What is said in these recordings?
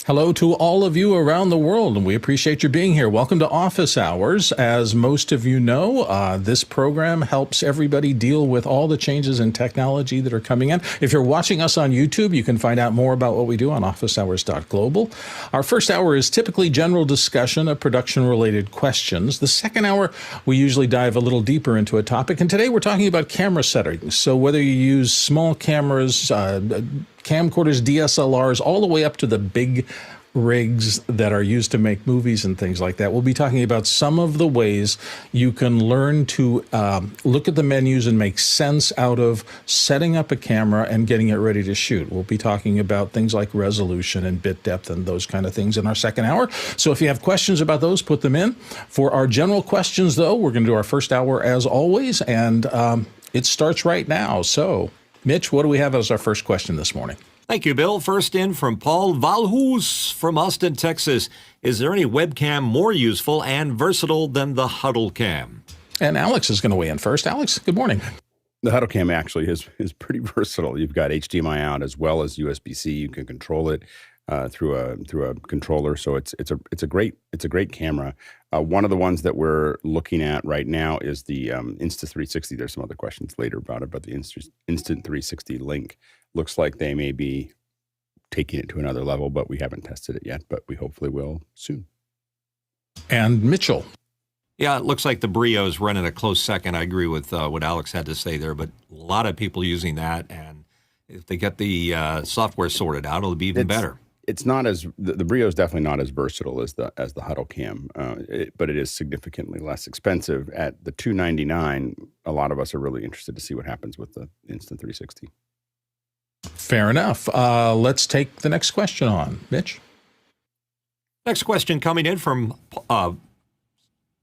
Hello to all of you around the world, and we appreciate you being here. Welcome to Office Hours. As most of you know, this program helps everybody deal with all the changes in technology that are coming in. If you're watching us on YouTube, you can find out more about what we do on officehours.global. Our first hour is typically general discussion of production-related questions. The second hour, we usually dive a little deeper into a topic, and today we're talking about camera settings. So whether you use small cameras, camcorders, DSLRs, all the way up to the big rigs that are used to make movies and things like that. We'll be talking about some of the ways you can learn to look at the menus and make sense out of setting up a camera and getting it ready to shoot. We'll be talking about things like resolution and bit depth and those kind of things in our second hour. So if you have questions about those, put them in. For our general questions, though, we're going to do our first hour as always, and it starts right now. So Mitch, what do we have as our first question this morning? Thank you, Bill. First in from Paul Valhus from Austin, Texas. Is there any webcam more useful and versatile than the HuddleCam? And Alex is going to weigh in first. Alex, good morning. The HuddleCam actually is pretty versatile. You've got HDMI out as well as USB-C. You can control it through a controller. So it's a great camera. One of the ones that we're looking at right now is the Insta360. There's some other questions later about it, but the Insta360 Link looks like they may be taking it to another level, but we haven't tested it yet, but we hopefully will soon. And Mitchell. Yeah, it looks like the Brio is running a close second. I agree with what Alex had to say there, but a lot of people using that, and if they get the software sorted out, it'll be even better. It's not as the Brio is definitely not as versatile as the HuddleCam, but it is significantly less expensive. At the $299, a lot of us are really interested to see what happens with the Insta360. Fair enough. Let's take the next question on. Mitch? Next question coming in from Paul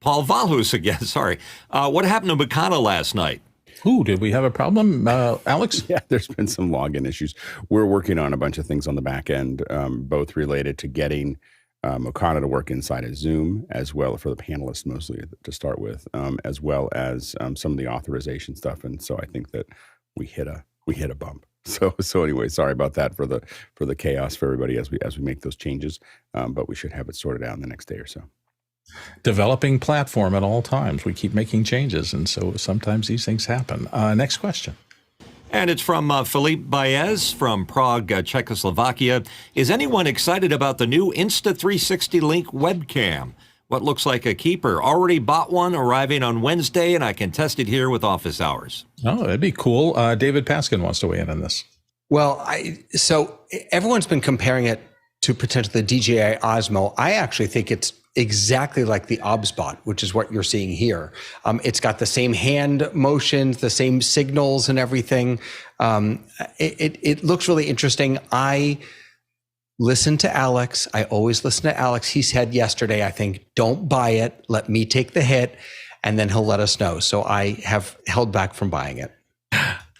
Valhus again. Sorry. What happened to Mukana last night? Ooh, did we have a problem, Alex? Yeah, there's been some login issues. We're working on a bunch of things on the back end, both related to getting Mukana to work inside of Zoom, as well for the panelists mostly to start with, as well as some of the authorization stuff. And so I think that we hit a bump. So anyway, sorry about that for the chaos for everybody as we make those changes. But we should have it sorted out in the next day or so. Developing platform at all times. We keep making changes, and so sometimes these things happen. Next question. And it's from Philippe Baez from Prague, Czechoslovakia. Is anyone excited about the new Insta360 Link webcam? What looks like a keeper. Already bought one, arriving on Wednesday, and I can test it here with Office Hours. Oh, that'd be cool. David Paskin wants to weigh in on this. Well, so everyone's been comparing it to potentially the DJI OSMO. I actually think it's exactly like the OBSBot, which is what you're seeing here. It's got the same hand motions, the same signals and everything. It looks really interesting. I listen to Alex. I always listen to Alex. He said yesterday, I think, don't buy it. Let me take the hit, and then he'll let us know. So I have held back from buying it.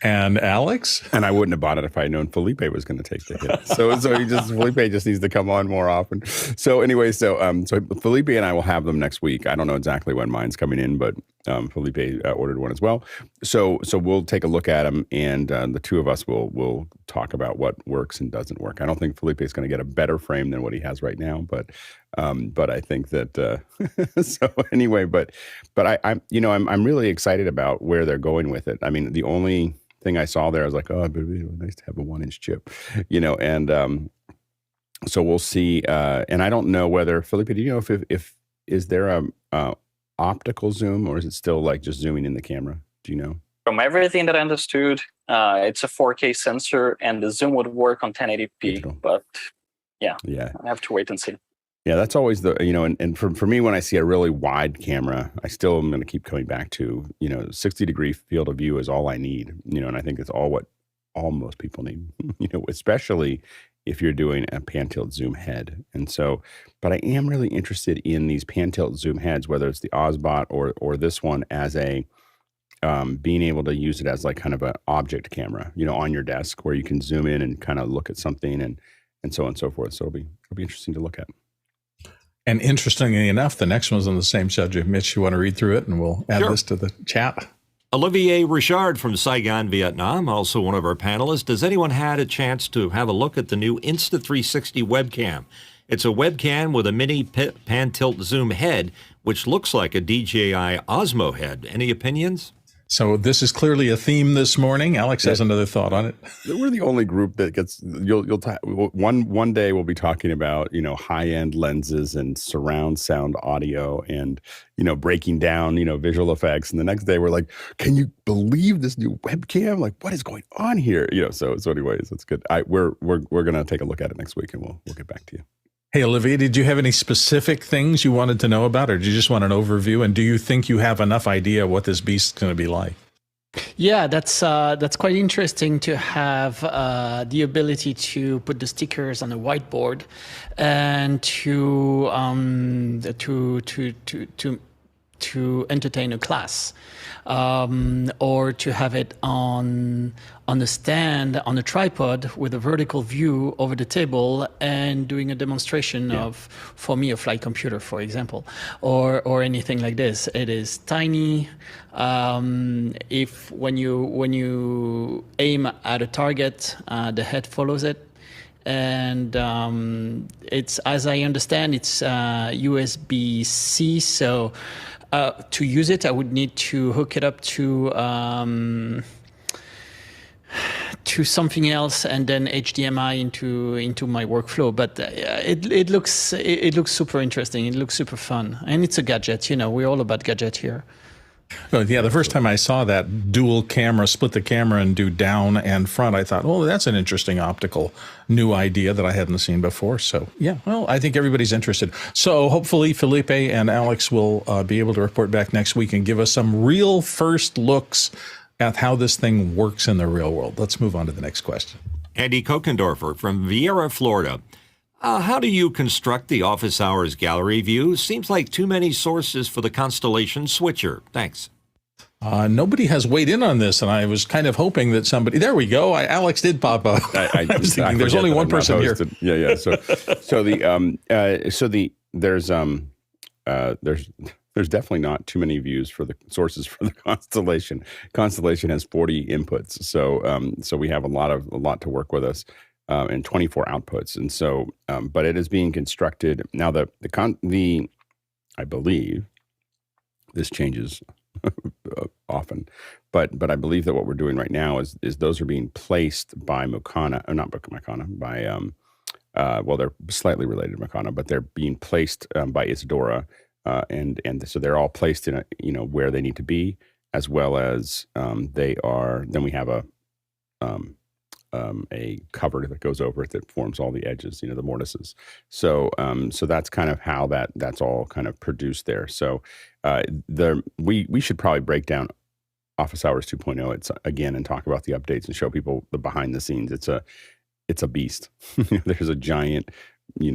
And Alex? And I wouldn't have bought it if I had known Felipe was going to take the hit. So Felipe just needs to come on more often. So anyway, so Felipe and I will have them next week. I don't know exactly when mine's coming in, but Felipe ordered one as well. So we'll take a look at them, and the two of us will talk about what works and doesn't work. I don't think Felipe is going to get a better frame than what he has right now, but I think that so anyway, but I'm really excited about where they're going with it. I mean, the only thing I saw there, I was like, oh, it'd be really nice to have a 1-inch chip, and so we'll see. And I don't know whether Felipe, do you know if is there a optical zoom, or is it still like just zooming in the camera? Do you know? From everything that I understood, it's a 4K sensor, and the zoom would work on 1080p. Digital. But yeah, I have to wait and see. Yeah, that's always the, and for me, when I see a really wide camera, I still am going to keep coming back to, 60-degree field of view is all I need, and I think it's all most people need, especially if you're doing a pan-tilt zoom head. And so, but I am really interested in these pan-tilt zoom heads, whether it's the OSBot or this one as a, being able to use it as like kind of an object camera, on your desk where you can zoom in and kind of look at something and so on and so forth. So it'll be interesting to look at. And interestingly enough, the next one's on the same subject. Mitch, you want to read through it, and we'll add this to the chat. Olivier Richard from Saigon, Vietnam, also one of our panelists. Has anyone had a chance to have a look at the new Insta360 webcam? It's a webcam with a mini pan tilt zoom head, which looks like a DJI OSMO head. Any opinions? So this is clearly a theme this morning. Alex has another thought on it. We're the only group that gets one day we'll be talking about, high-end lenses and surround sound audio and, breaking down, visual effects. And the next day we're like, can you believe this new webcam? Like, what is going on here? So anyways, it's good. We're going to take a look at it next week and we'll get back to you. Hey, Olivia, did you have any specific things you wanted to know about, or did you just want an overview? And do you think you have enough idea what this beast is going to be like? Yeah, that's quite interesting to have the ability to put the stickers on a whiteboard and to entertain a class, or to have it on a stand, on a tripod with a vertical view over the table and doing a demonstration of, for me, a flight computer, for example, or anything like this. It is tiny. If when you aim at a target, the head follows it. And it's, as I understand, it's USB-C. So to use it, I would need to hook it up to something else and then HDMI into my workflow. But it looks super interesting. It looks super fun, and it's a gadget. We're all about gadget here. Oh, yeah, the first time I saw that dual camera, split the camera and do down and front, I thought, oh, that's an interesting optical new idea that I hadn't seen before. So, yeah, well, I think everybody's interested. So hopefully Felipe and Alex will be able to report back next week and give us some real first looks at how this thing works in the real world. Let's move on to the next question. Andy Kokendorfer from Viera, Florida. How do you construct the office hours gallery view? Seems like too many sources for the Constellation switcher. Thanks. Nobody has weighed in on this, and I was kind of hoping that somebody. There we go. Alex did pop up. I was thinking there's only one person here. Yeah. There's definitely not too many views for the sources for the Constellation. Constellation has 40 inputs, so we have a lot to work with us. And 24 outputs, and so, but it is being constructed now. I believe this changes often, but I believe that what we're doing right now is those are being placed by Mukana, or not Mukana, by well, they're slightly related to Mukana, but they're being placed by Isadora, and so they're all placed in where they need to be, as well as they are. Then we have a cover that goes over it that forms all the edges, the mortises. So that's kind of how that's all kind of produced there. So we should probably break down Office Hours 2.0 again and talk about the updates and show people the behind the scenes. It's a beast. There's a giant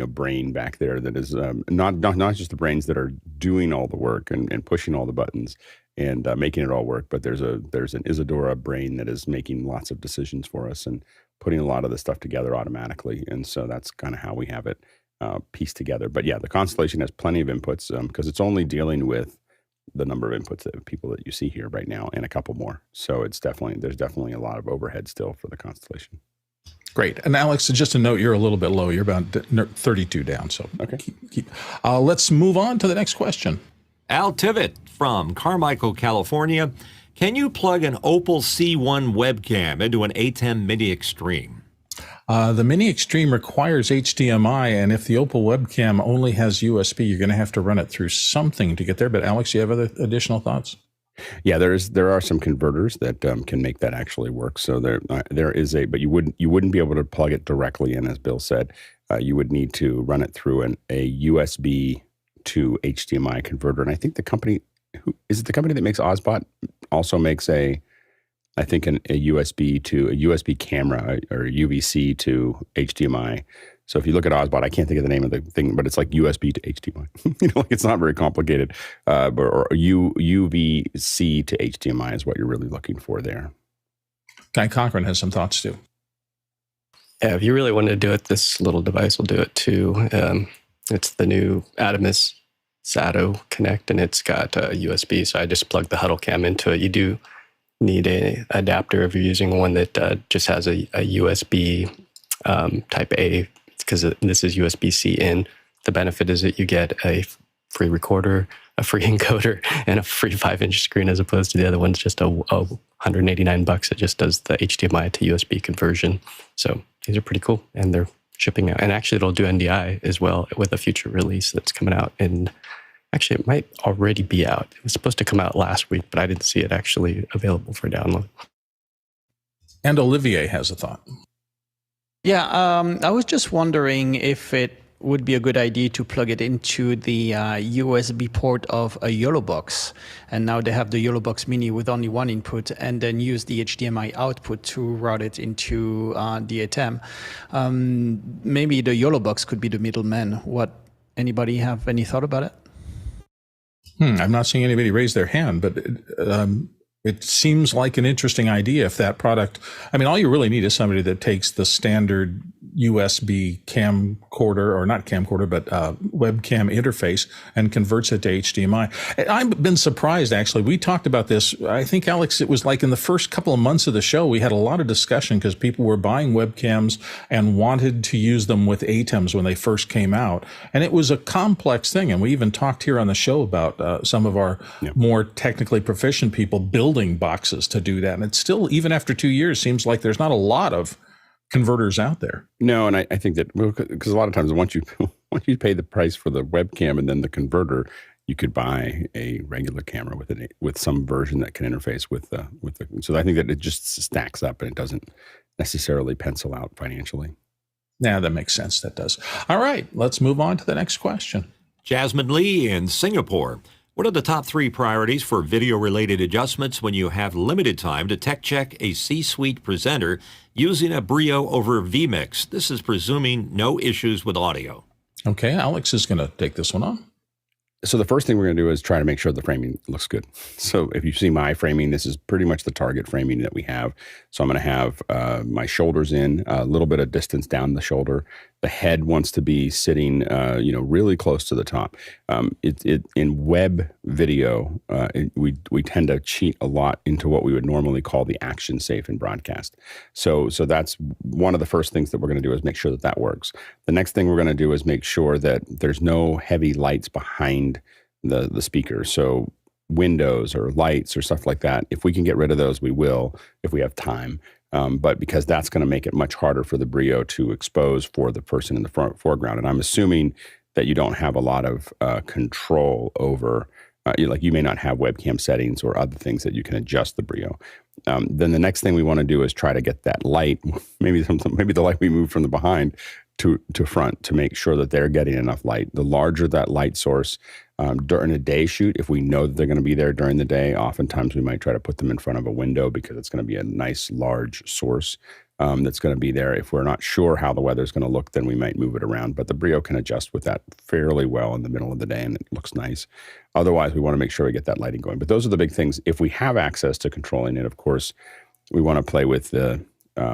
brain back there that is not just the brains that are doing all the work and pushing all the buttons and making it all work, but there's an Isadora brain that is making lots of decisions for us and putting a lot of the stuff together automatically. And so that's kind of how we have it pieced together. But yeah, the Constellation has plenty of inputs because it's only dealing with the number of inputs that people that you see here right now and a couple more. So there's definitely a lot of overhead still for the Constellation. Great. And Alex, just a note, you're a little bit low. You're about 32 down. So okay. Let's move on to the next question. Al Tivit from Carmichael, California. Can you plug an Opal C1 webcam into an ATEM Mini Extreme? The Mini Extreme requires HDMI, and if the Opal webcam only has USB, you're going to have to run it through something to get there. But Alex, you have other additional thoughts? Yeah, there are some converters that can make that actually work. So there is but you wouldn't be able to plug it directly in, as Bill said. You would need to run it through a USB to HDMI converter. And I think the company that makes Ozbot also makes a USB camera or UVC to HDMI. So if you look at Ozbot, I can't think of the name of the thing, but it's like USB to HDMI. It's not very complicated. Or UVC to HDMI is what you're really looking for there. Guy Cochran has some thoughts too. Yeah, if you really wanted to do it, this little device will do it too. It's the new Artemis SATO Connect, and it's got USB. So I just plugged the HuddleCam into it. You do need an adapter if you're using one that just has a USB Type A. It's because this is USB-C in. The benefit is that you get a free recorder, a free encoder, and a free 5-inch screen, as opposed to the other one's just a $189. It just does the HDMI to USB conversion. So these are pretty cool, and they're shipping out. And actually, it'll do NDI as well with a future release that's coming out. And actually, it might already be out. It was supposed to come out last week, but I didn't see it actually available for download. And Olivier has a thought. Yeah, I was just wondering if it would be a good idea to plug it into the USB port of a YOLO box. And now they have the YOLO box mini with only one input, and then use the HDMI output to route it into the ATEM. Maybe the YOLO box could be the middleman. Anybody have any thought about it? I'm not seeing anybody raise their hand, but it seems like an interesting idea if that product, I mean, all you really need is somebody that takes the standard USB camcorder, or not camcorder, but webcam interface, and converts it to HDMI. I've been surprised, actually. We talked about this. I think, Alex, it was like in the first couple of months of the show, we had a lot of discussion because people were buying webcams and wanted to use them with ATEMs when they first came out. And it was a complex thing. And we even talked here on the show about some of our more technically proficient people building boxes to do that. And it's still, even after 2 years, seems like there's not a lot of converters out there. No, and I think that, because a lot of times once you pay the price for the webcam and then the converter, you could buy a regular camera with some version that can interface with the. So I think that it just stacks up and it doesn't necessarily pencil out financially. Yeah, that makes sense. That does. All right, let's move on to the next question. Jasmine Lee in Singapore. What are the top 3 priorities for video-related adjustments when you have limited time to tech check a C-suite presenter using a Brio over Vmix? This is presuming no issues with audio. Okay, Alex is going to take this one on. So the first thing we're going to do is try to make sure the framing looks good. So if you see my framing, this is pretty much the target framing that we have. So I'm going to have my shoulders in, a little bit of distance down the shoulder. The head wants to be sitting, really close to the top. In web video, we tend to cheat a lot into what we would normally call the action safe in broadcast. So that's one of the first things that we're going to do is make sure that works. The next thing we're going to do is make sure that there's no heavy lights behind the speaker. So windows or lights or stuff like that, if we can get rid of those, we will, if we have time. But because that's going to make it much harder for the Brio to expose for the person in the foreground. And I'm assuming that you don't have a lot of control over, you may not have webcam settings or other things that you can adjust the Brio. Then the next thing we want to do is try to get that light, maybe the light we move from the behind to front, to make sure that they're getting enough light. The larger that light source during a day shoot, if we know that they're going to be there during the day, oftentimes we might try to put them in front of a window because it's going to be a nice large source that's going to be there. If we're not sure how the weather's going to look, then we might move it around. But the Brio can adjust with that fairly well in the middle of the day, and it looks nice. Otherwise, we want to make sure we get that lighting going. But those are the big things. If we have access to controlling it, of course, we want to play with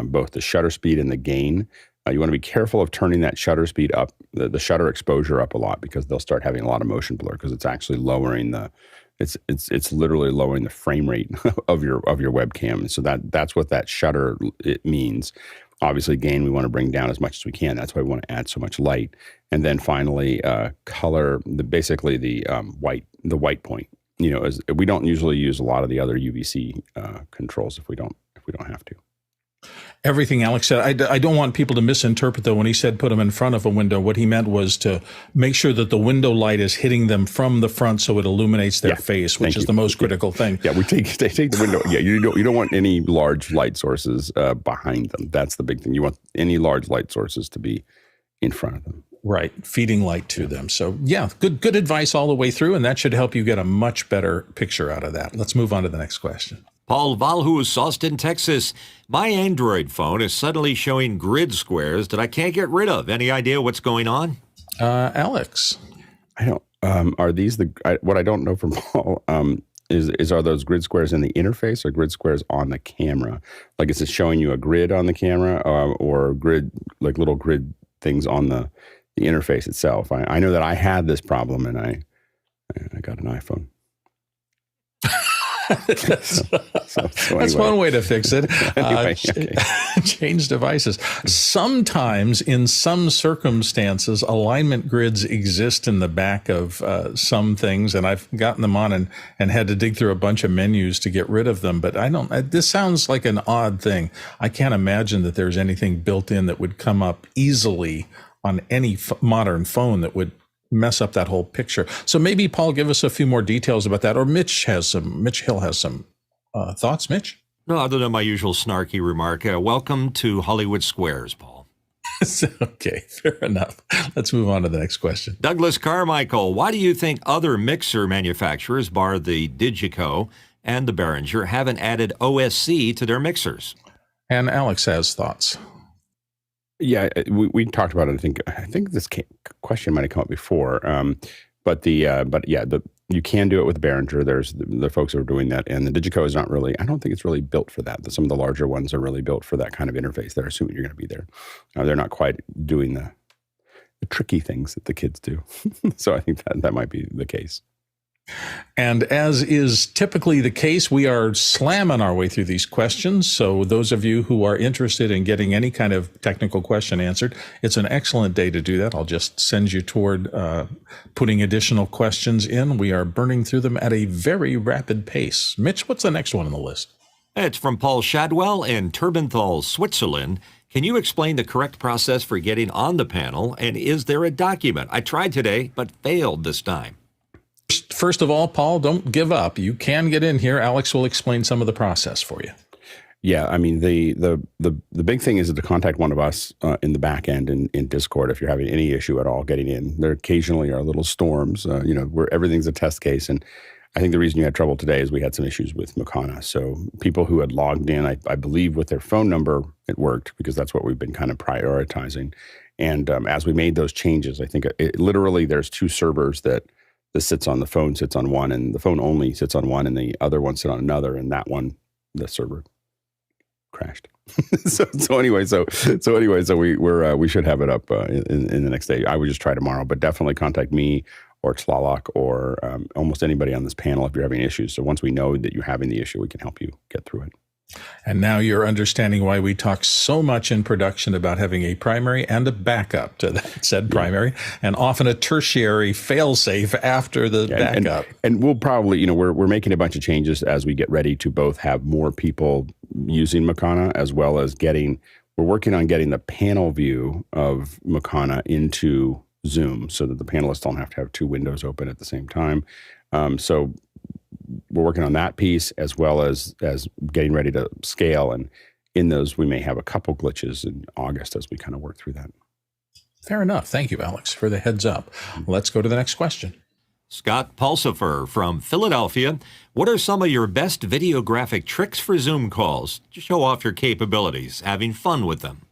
both the shutter speed and the gain. You want to be careful of turning that shutter speed up, the shutter exposure up a lot, because they'll start having a lot of motion blur, because it's actually lowering it's literally lowering the frame rate of your webcam. So that's what that shutter it means. Obviously, gain we want to bring down as much as we can. That's why we want to add so much light. And then finally, color, basically the white point. As we don't usually use a lot of the other UVC controls if we don't have to. Everything Alex said, I don't want people to misinterpret, though, when he said put them in front of a window. What he meant was to make sure that the window light is hitting them from the front so it illuminates their face, which is the most critical thing. Yeah, they take the window. Yeah, you don't want any large light sources behind them. That's the big thing. You want any large light sources to be in front of them. Right, feeding light to them. So yeah, good advice all the way through, and that should help you get a much better picture out of that. Let's move on to the next question. Paul Valhus, Austin, Texas. My Android phone is suddenly showing grid squares that I can't get rid of. Any idea what's going on? Alex? I don't. Are these what I don't know from Paul are those grid squares in the interface or grid squares on the camera? Like, is it showing you a grid on the camera or grid, like little grid things on the interface itself? I know that I had this problem and I got an iPhone. That's one way to fix it. Change devices. Sometimes, in some circumstances, alignment grids exist in the back of some things, and I've gotten them on and had to dig through a bunch of menus to get rid of them. But this sounds like an odd thing. I can't imagine that there's anything built in that would come up easily on any modern phone that would mess up that whole picture. So maybe Paul, give us a few more details about that, or Mitch Hill has some thoughts. Mitch? No, other than my usual snarky remark, welcome to Hollywood Squares, Paul. Okay, fair enough. Let's move on to the next question. Douglas Carmichael, why do you think other mixer manufacturers, bar the DiGiCo and the Behringer, haven't added OSC to their mixers? And Alex has thoughts. Yeah, we talked about it. I think this question might have come up before, but you can do it with Behringer. There's the folks who are doing that, and the DiGiCo is not really. I don't think it's really built for that. Some of the larger ones are really built for that kind of interface. They're assuming you're going to be there. They're not quite doing the tricky things that the kids do. So I think that might be the case. And as is typically the case, we are slamming our way through these questions. So those of you who are interested in getting any kind of technical question answered, it's an excellent day to do that. I'll just send you toward putting additional questions in. We are burning through them at a very rapid pace. Mitch, what's the next one on the list? It's from Paul Shadwell in Turbenthal, Switzerland. Can you explain the correct process for getting on the panel? And is there a document? I tried today, but failed this time. First of all, Paul, don't give up. You can get in here. Alex will explain some of the process for you. Yeah, I mean, the big thing is to contact one of us in the back end in Discord if you're having any issue at all getting in. There occasionally are little storms, where everything's a test case. And I think the reason you had trouble today is we had some issues with Mukana. So people who had logged in, I believe with their phone number, it worked because that's what we've been kind of prioritizing. And as we made those changes, I think literally there's two servers that sits on the phone, sits on one, and the phone only sits on one, and the other one sits on another, and that one, the server crashed. so anyway, we should have it up in the next day. I would just try tomorrow, but definitely contact me or Tlaloc or almost anybody on this panel if you're having issues. So once we know that you're having the issue, we can help you get through it. And now you're understanding why we talk so much in production about having a primary and a backup to that said primary, and often a tertiary fail-safe after the backup. And we'll probably, we're making a bunch of changes as we get ready to both have more people using Mukana as well as we're working on getting the panel view of Mukana into Zoom so that the panelists don't have to have two windows open at the same time. So we're working on that piece as well as getting ready to scale. And in those, we may have a couple glitches in August as we kind of work through that. Fair enough. Thank you, Alex, for the heads up. Let's go to the next question. Scott Pulsifer from Philadelphia. What are some of your best videographic tricks for Zoom calls to show off your capabilities, having fun with them?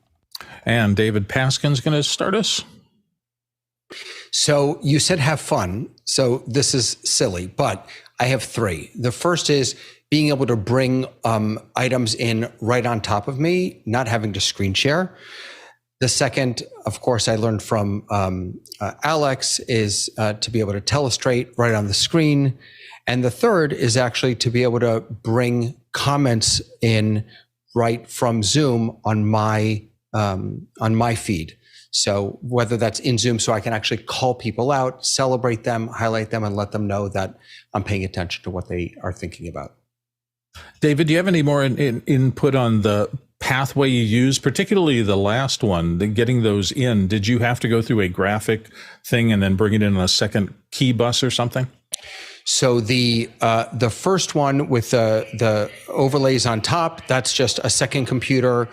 And David Paskin's going to start us. So you said have fun. So this is silly, but I have three. The first is being able to bring items in right on top of me, not having to screen share. The second, of course, I learned from Alex is to be able to telestrate right on the screen. And the third is actually to be able to bring comments in right from Zoom on my feed. So whether that's in Zoom, so I can actually call people out, celebrate them, highlight them, and let them know that I'm paying attention to what they are thinking about. David, do you have any more input on the pathway you use, particularly the last one, getting those in? Did you have to go through a graphic thing and then bring it in on a second key bus or something? So the first one with the overlays on top, that's just a second computer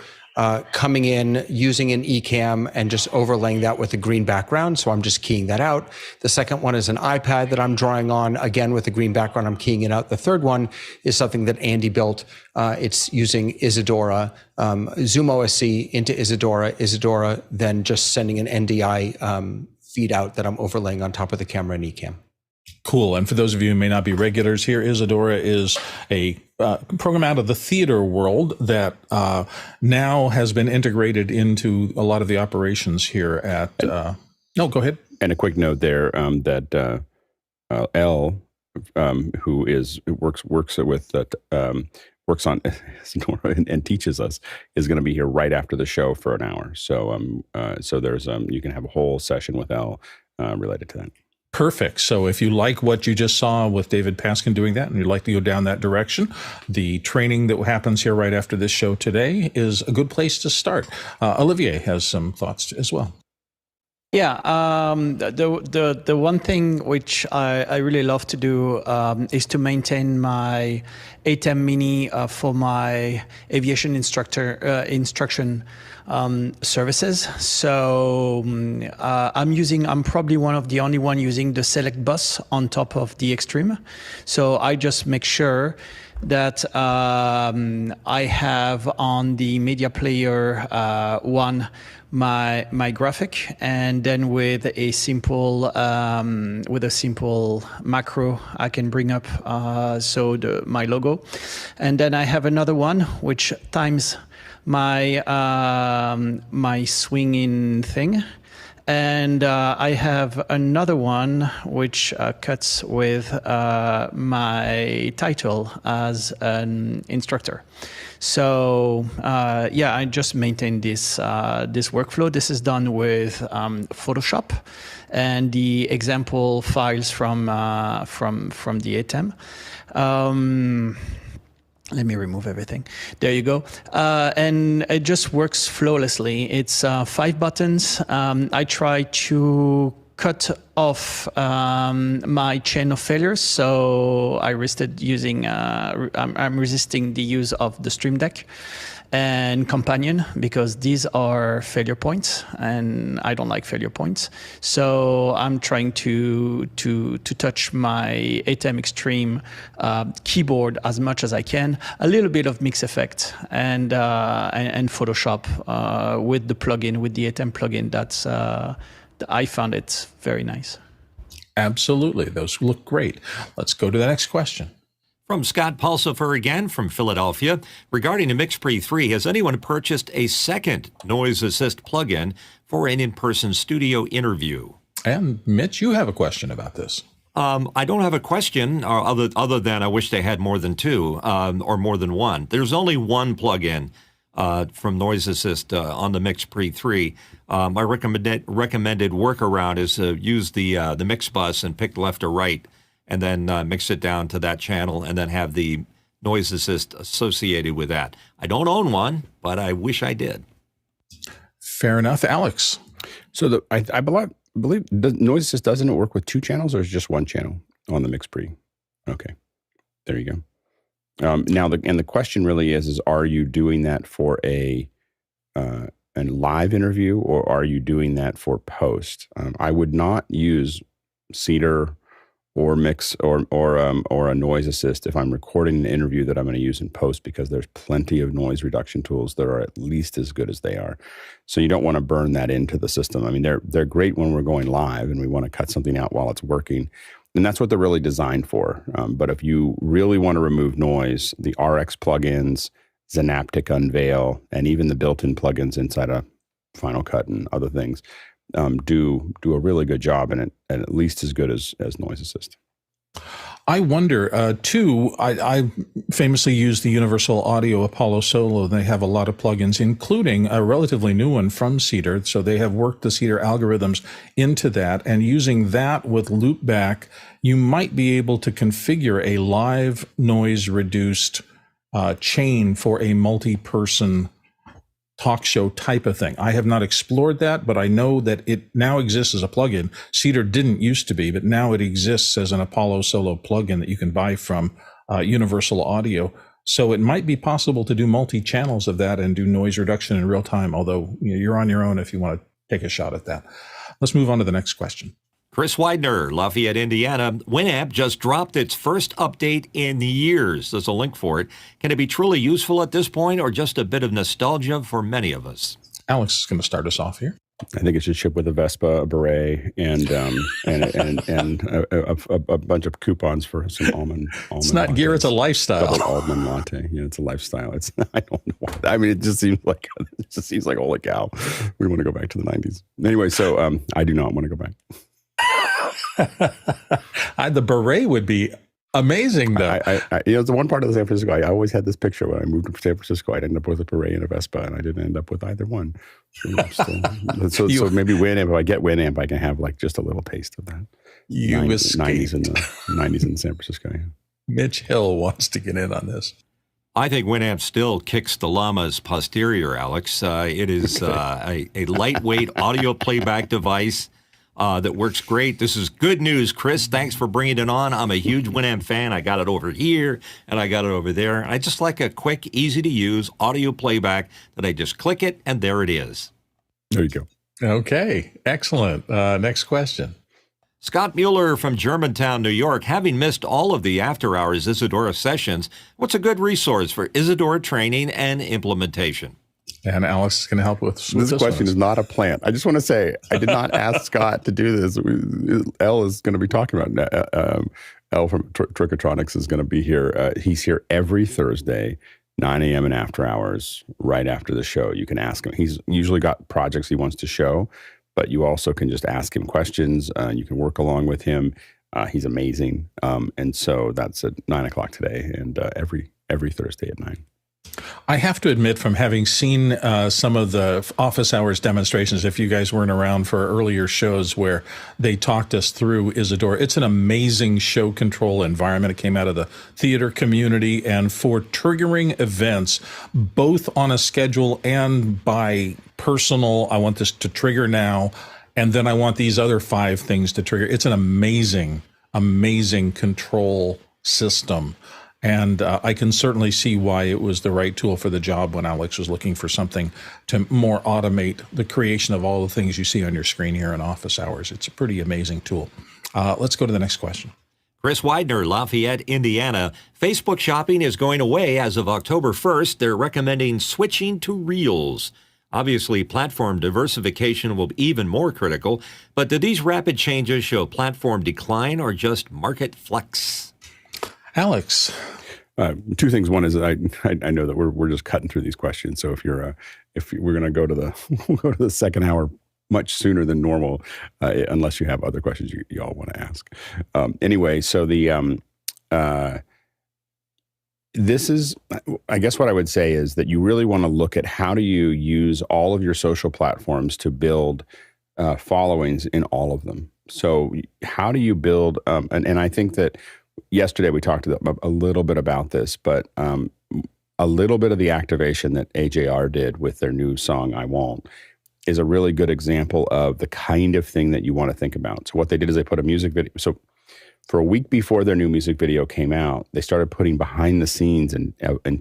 coming in, using an eCam and just overlaying that with a green background. So I'm just keying that out. The second one is an iPad that I'm drawing on, again, with a green background. I'm keying it out. The third one is something that Andy built. It's using Isadora, Zoom OSC into Isadora, then just sending an NDI feed out that I'm overlaying on top of the camera and eCam. Cool. And for those of you who may not be regulars here, Isadora is a program out of the theater world that now has been integrated into a lot of the operations here at... no, go ahead. And a quick note there that L who works on and teaches us, is going to be here right after the show for an hour. So there's you can have a whole session with Elle related to that. Perfect. So if you like what you just saw with David Paskin doing that and you'd like to go down that direction, the training that happens here right after this show today is a good place to start. Olivier has some thoughts as well. Yeah, the one thing which I really love to do is to maintain my ATEM Mini for my aviation instruction services. So I'm probably one of the only one using the Select bus on top of the Extreme. So I just make sure that I have on the media player one my graphic, and then with a simple macro I can bring up my logo, and then I have another one which times my my swinging thing. And I have another one which cuts with my title as an instructor. So I just maintain this workflow. This is done with Photoshop and the example files from the ATEM. Let me remove everything. There you go. And it just works flawlessly. It's 5 buttons. I try to cut off my chain of failures. So I'm resisting the use of the Stream Deck and Companion, because these are failure points and I don't like failure points. So I'm trying to touch my ATEM Extreme keyboard as much as I can, a little bit of mix effect and Photoshop with the plugin, with the ATEM plugin. That's I found it very nice. Absolutely. Those look great. Let's go to the next question. From Scott Pulsifer again from Philadelphia. Regarding the MixPre 3, has anyone purchased a second noise assist plugin for an in-person studio interview? And Mitch, you have a question about this. I don't have a question other than I wish they had more than 2 or more than 1. There's only one plugin from Noise Assist on the MixPre 3. My recommended workaround is to use the mix bus and pick left or right, and then mix it down to that channel, and then have the Noise Assist associated with that. I don't own one, but I wish I did. Fair enough. Alex? So I believe Noise Assist, doesn't it work with 2 channels, or is it just 1 channel on the MixPre? Okay, there you go. Now, the question really is are you doing that for a live interview, or are you doing that for post? I would not use Cedar or Mix or a Noise Assist if I'm recording an interview that I'm going to use in post, because there's plenty of noise reduction tools that are at least as good as they are. So you don't want to burn that into the system. I mean, they're great when we're going live and we want to cut something out while it's working. And that's what they're really designed for. But if you really want to remove noise, the RX plugins, Synaptic Unveil, and even the built-in plugins inside a Final Cut and other things do a really good job, and at least as good as Noise Assist. I wonder, too, I famously use the Universal Audio Apollo Solo. They have a lot of plugins, including a relatively new one from Cedar. So they have worked the Cedar algorithms into that. And using that with loopback, you might be able to configure a live noise reduced chain for a multi-person talk show type of thing. I have not explored that, but I know that it now exists as a plugin. Cedar didn't used to be, but now it exists as an Apollo Solo plugin that you can buy from Universal Audio. So it might be possible to do multi-channels of that and do noise reduction in real time, although you're on your own if you want to take a shot at that. Let's move on to the next question. Chris Widener, Lafayette, Indiana. Winamp just dropped its first update in years. There's a link for it. Can it be truly useful at this point, or just a bit of nostalgia for many of us? Alex is going to start us off here. I think it should ship with a Vespa, a beret, and a bunch of coupons for some almond. It's not gear; it's a lifestyle. Double almond latte. Yeah, it's a lifestyle. It's I don't know. I mean, it just seems like holy cow. We want to go back to the 90s. Anyway, so I do not want to go back. The beret would be amazing, though. The one part of San Francisco, I always had this picture when I moved to San Francisco. I'd end up with a beret and a Vespa, and I didn't end up with either one. So maybe Winamp, if I get Winamp, I can have like just a little taste of that. You 90s in San Francisco. Yeah. Mitch Hill wants to get in on this. I think Winamp still kicks the llama's posterior, Alex. It is a lightweight audio playback device that works great. This is good news, Chris. Thanks for bringing it on. I'm a huge Winamp fan. I got it over here, and I got it over there. I just like a quick, easy-to-use audio playback that I just click it, and there it is. There you go. Okay, excellent. Next question. Scott Mueller from Germantown, New York. Having missed all of the After Hours Isadora sessions, what's a good resource for Isadora training and implementation? And Alex is going to help with this question is not a plant. I just want to say, I did not ask Scott to do this. Elle is going to be talking about Elle from Trickotronics is going to be here. He's here every Thursday, 9 a.m. and after hours, right after the show. You can ask him. He's usually got projects he wants to show, but you also can just ask him questions. You can work along with him. He's amazing. And so that's at 9 o'clock today and every Thursday at 9. I have to admit, from having seen some of the office hours demonstrations, if you guys weren't around for earlier shows where they talked us through Isadora, it's an amazing show control environment. It came out of the theater community, and for triggering events, both on a schedule and by personal, I want this to trigger now, and then I want these other 5 things to trigger. It's an amazing, amazing control system. And I can certainly see why it was the right tool for the job when Alex was looking for something to more automate the creation of all the things you see on your screen here in office hours. It's a pretty amazing tool. Let's go to the next question. Chris Widener, Lafayette, Indiana. Facebook shopping is going away as of October 1st. They're recommending switching to Reels. Obviously, platform diversification will be even more critical, but do these rapid changes show platform decline or just market flux? Alex. 2 things. One is I know that we're just cutting through these questions. So if we're going to go to the second hour much sooner than normal, unless you have other questions you all want to ask. Anyway, so this is, I guess what I would say is that you really want to look at how do you use all of your social platforms to build followings in all of them. So how do you build, and I think that yesterday we talked a little bit about this, but a little bit of the activation that AJR did with their new song, I Won't, is a really good example of the kind of thing that you want to think about. So what they did is they put a music video. So for a week before their new music video came out, they started putting behind the scenes in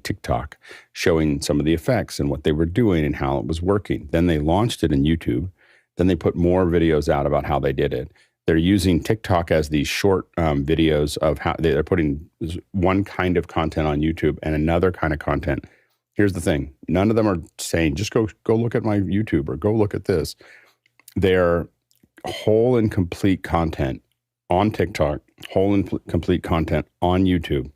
TikTok, showing some of the effects and what they were doing and how it was working. Then they launched it in YouTube. Then they put more videos out about how they did it. They're using TikTok as these short videos of how they're putting one kind of content on YouTube and another kind of content. Here's the thing. None of them are saying, just go look at my YouTube or go look at this. They're whole and complete content on TikTok, whole and complete content on YouTube.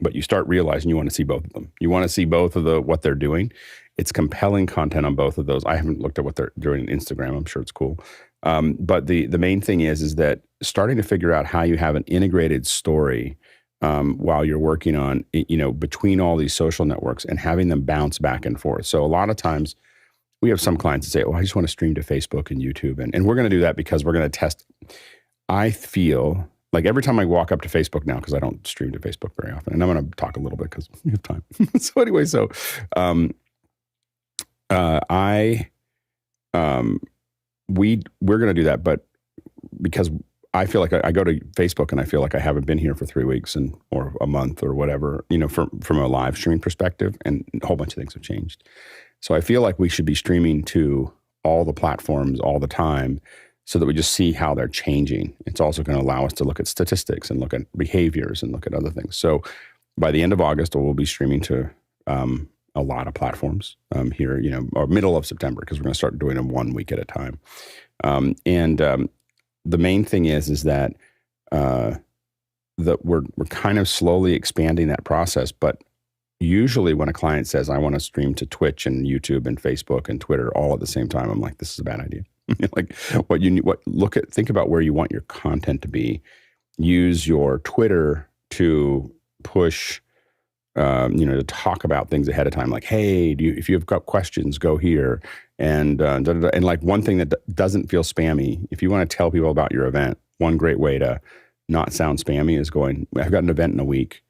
But you start realizing you want to see both of them. You want to see both of what they're doing. It's compelling content on both of those. I haven't looked at what they're doing on Instagram. I'm sure it's cool. But the main thing is that starting to figure out how you have an integrated story while you're working on, between all these social networks and having them bounce back and forth. So a lot of times we have some clients that say, I just want to stream to Facebook and YouTube. And we're going to do that because we're going to test. I feel like every time I walk up to Facebook now, because I don't stream to Facebook very often, and I'm going to talk a little bit because we have time. So anyway, we're going to do that, but because I feel like I go to Facebook and I feel like I haven't been here for 3 weeks or a month or whatever, from a live streaming perspective, and a whole bunch of things have changed. So I feel like we should be streaming to all the platforms all the time so that we just see how they're changing. It's also going to allow us to look at statistics and look at behaviors and look at other things. So by the end of August, we'll be streaming to a lot of platforms here, or middle of September, because we're going to start doing them 1 week at a time. The main thing is that we're kind of slowly expanding that process. But usually when a client says, I want to stream to Twitch and YouTube and Facebook and Twitter all at the same time, I'm like, this is a bad idea. Like think about where you want your content to be. Use your Twitter to push, to talk about things ahead of time. Like, hey, if you've got questions, go here. And like one thing that doesn't feel spammy, if you want to tell people about your event, one great way to not sound spammy is going, I've got an event in a week.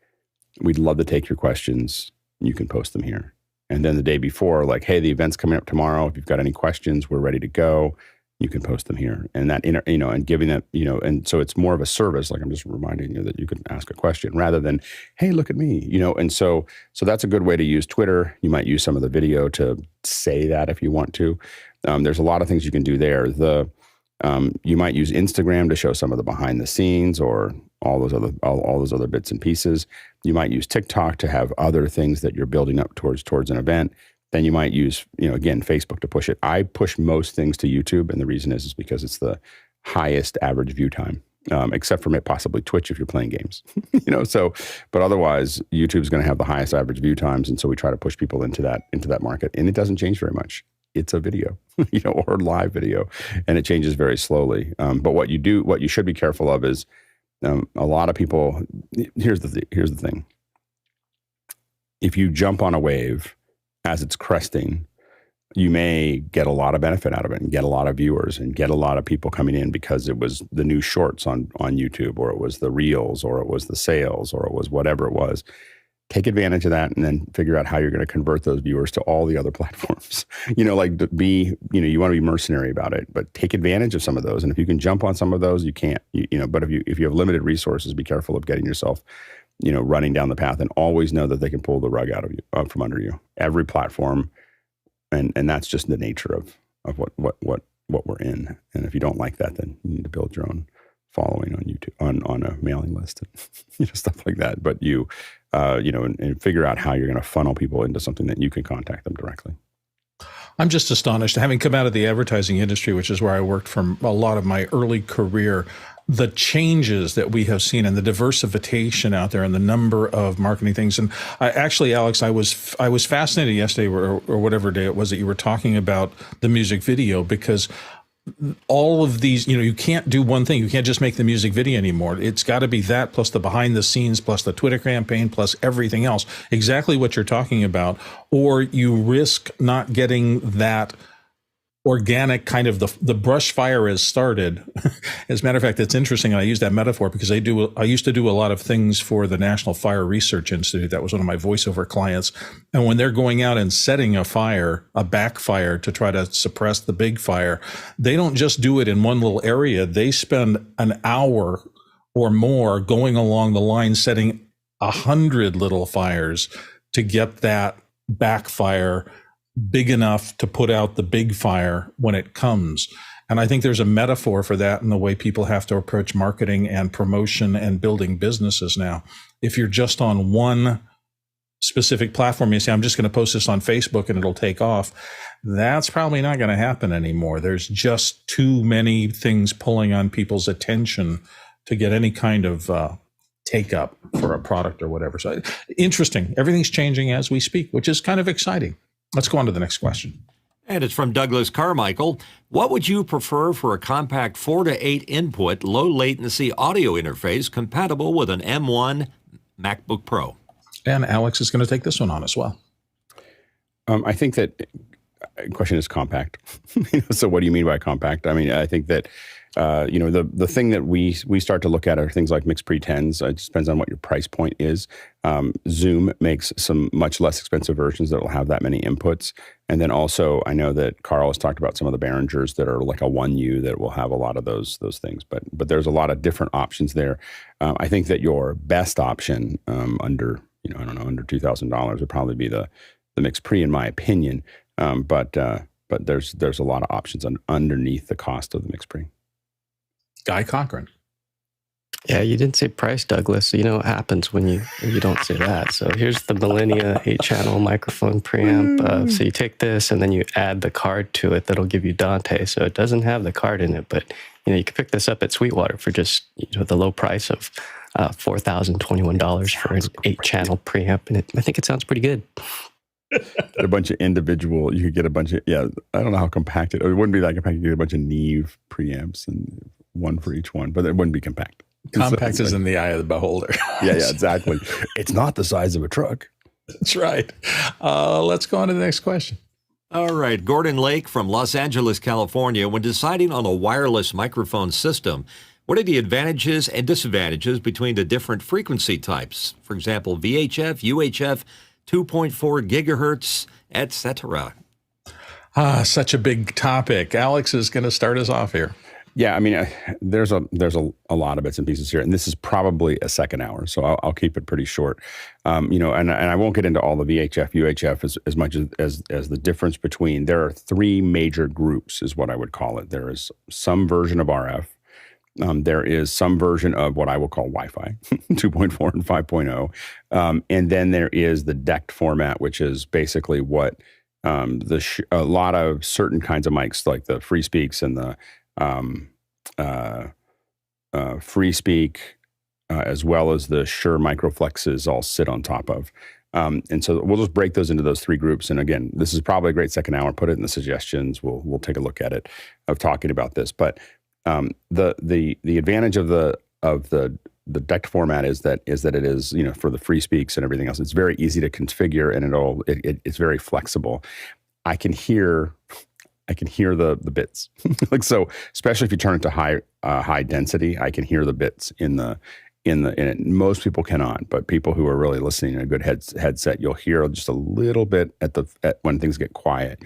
We'd love to take your questions. You can post them here. And then the day before, like, hey, the event's coming up tomorrow. If you've got any questions, we're ready to go. You can post them here. And that, and giving that, and so it's more of a service. Like I'm just reminding you that you can ask a question rather than, hey, look at me, and so that's a good way to use Twitter. You might use some of the video to say that if you want to. There's a lot of things you can do there. You might use Instagram to show some of the behind the scenes or all those other bits and pieces. You might use TikTok to have other things that you're building up towards an event. Then you might use, again, Facebook to push it. I push most things to YouTube, and the reason is because it's the highest average view time, except for possibly Twitch if you're playing games, but otherwise YouTube's going to have the highest average view times, and so we try to push people into that market, and it doesn't change very much. It's a video, or live video, and it changes very slowly. But what you should be careful of is a lot of people. Here's the thing: if you jump on a wave as it's cresting, you may get a lot of benefit out of it and get a lot of viewers and get a lot of people coming in because it was the new shorts on YouTube, or it was the reels, or it was the sales, or it was whatever it was. Take advantage of that and then figure out how you're going to convert those viewers to all the other platforms. You want to be mercenary about it, but take advantage of some of those. And if you can jump on some of those, you can't, but if you have limited resources, be careful of getting yourself, running down the path, and always know that they can pull the rug out of you, from under you. Every platform. And that's just the nature of what we're in. And if you don't like that, then you need to build your own following on YouTube, on a mailing list, and stuff like that. But and figure out how you're going to funnel people into something that you can contact them directly. I'm just astonished, having come out of the advertising industry, which is where I worked for a lot of my early career, the changes that we have seen and the diversification out there and the number of marketing things. And Alex, I was fascinated yesterday or whatever day it was that you were talking about the music video, because all of these, you can't do one thing. You can't just make the music video anymore. It's got to be that plus the behind the scenes, plus the Twitter campaign, plus everything else. Exactly what you're talking about. Or you risk not getting that organic kind of the brush fire has started. As a matter of fact, it's interesting. And I use that metaphor because I used to do a lot of things for the National Fire Research Institute. That was one of my voiceover clients. And when they're going out and setting a backfire to try to suppress the big fire, they don't just do it in one little area. They spend an hour or more going along the line, setting 100 little fires to get that backfire big enough to put out the big fire when it comes. And I think there's a metaphor for that in the way people have to approach marketing and promotion and building businesses now. If you're just on one specific platform, you say, I'm just going to post this on Facebook and it'll take off. That's probably not going to happen anymore. There's just too many things pulling on people's attention to get any kind of take up for a product or whatever. So interesting. Everything's changing as we speak, which is kind of exciting. Let's go on to the next question. And it's from Douglas Carmichael. What would you prefer for a compact 4 to 8 input, low latency audio interface compatible with an M1 MacBook Pro? And Alex is going to take this one on as well. I think that the question is compact. So what do you mean by compact? I mean, I think that the thing that we start to look at are things like mixpre 10s. It just depends on what your price point is. Zoom makes some much less expensive versions that will have that many inputs. And then also, I know that Carl has talked about some of the Behringers that are like a 1U that will have a lot of those things. But there's a lot of different options there. I think that your best option under under $2,000 would probably be the mixpre, in my opinion. But there's a lot of options underneath the cost of the mixpre. Guy Cochran. Yeah, you didn't say price, Douglas. So you know what happens when you don't say that. So here's the Millennia 8-channel microphone preamp. So you take this and then you add the card to it that'll give you Dante. So it doesn't have the card in it, but you can pick this up at Sweetwater for just the low price of $4,021 for an 8-channel preamp, and I think it sounds pretty good. Get a bunch of individual. You could get a bunch of I don't know how compact it wouldn't be that compact. You get a bunch of Neve preamps and one for each one, but it wouldn't be compact. Compact is in the eye of the beholder. Yeah, exactly. It's not the size of a truck. That's right. Let's go on to the next question. All right, Gordon Lake from Los Angeles, California. When deciding on a wireless microphone system, what are the advantages and disadvantages between the different frequency types? For example, VHF, UHF, 2.4 gigahertz, etc. Such a big topic. Alex is going to start us off here. Yeah, I mean, there's a lot of bits and pieces here, and this is probably a second hour, so I'll keep it pretty short. And I won't get into all the VHF, UHF as much as the difference between. There are three major groups, is what I would call it. There is some version of RF. There is some version of what I will call Wi-Fi, 2.4 and 5.0, and then there is the decked format, which is basically what a lot of certain kinds of mics, like the Free Speaks and the Free Speak, as well as the Shure Microflexes, all sit on top of. And so we'll just break those into those three groups. And again, this is probably a great second hour. Put it in the suggestions. We'll take a look at it of talking about this. But the advantage of the decked format is that it is, for the Free Speaks and everything else, it's very easy to configure, and it's very flexible. I can hear the bits. Like, so especially if you turn it to high density, I can hear the bits in it. Most people cannot, but people who are really listening in a good headset, you'll hear just a little bit at when things get quiet.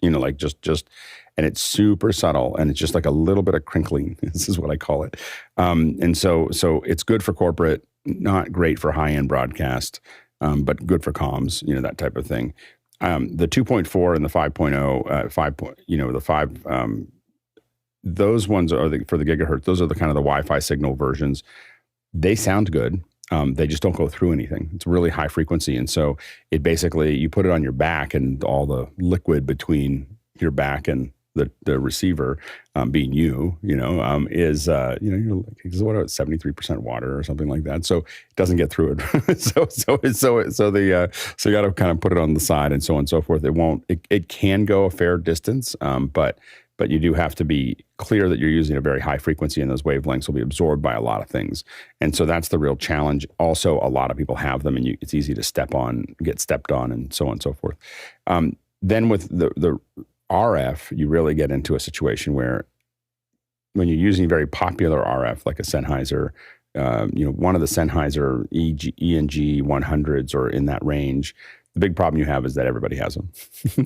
Like just, and it's super subtle, and it's just like a little bit of crinkling. This is what I call it. And so it's good for corporate, not great for high-end broadcast, but good for comms, that type of thing. The 2.4 and the 5.0, those ones are for the gigahertz. Those are the kind of the Wi-Fi signal versions. They sound good. They just don't go through anything. It's really high frequency. And so it basically, you put it on your back, and all the liquid between your back and the receiver, being is, you're like, what, 73% water or something like that. So it doesn't get through it. so you got to kind of put it on the side and so on and so forth. It can go a fair distance, but you do have to be clear that you're using a very high frequency, and those wavelengths will be absorbed by a lot of things. And so that's the real challenge. Also, a lot of people have them, and it's easy to get stepped on, and so on and so forth. Then with the RF, you really get into a situation where, when you're using very popular RF, like a Sennheiser, one of the Sennheiser ENG 100s or in that range, the big problem you have is that everybody has them.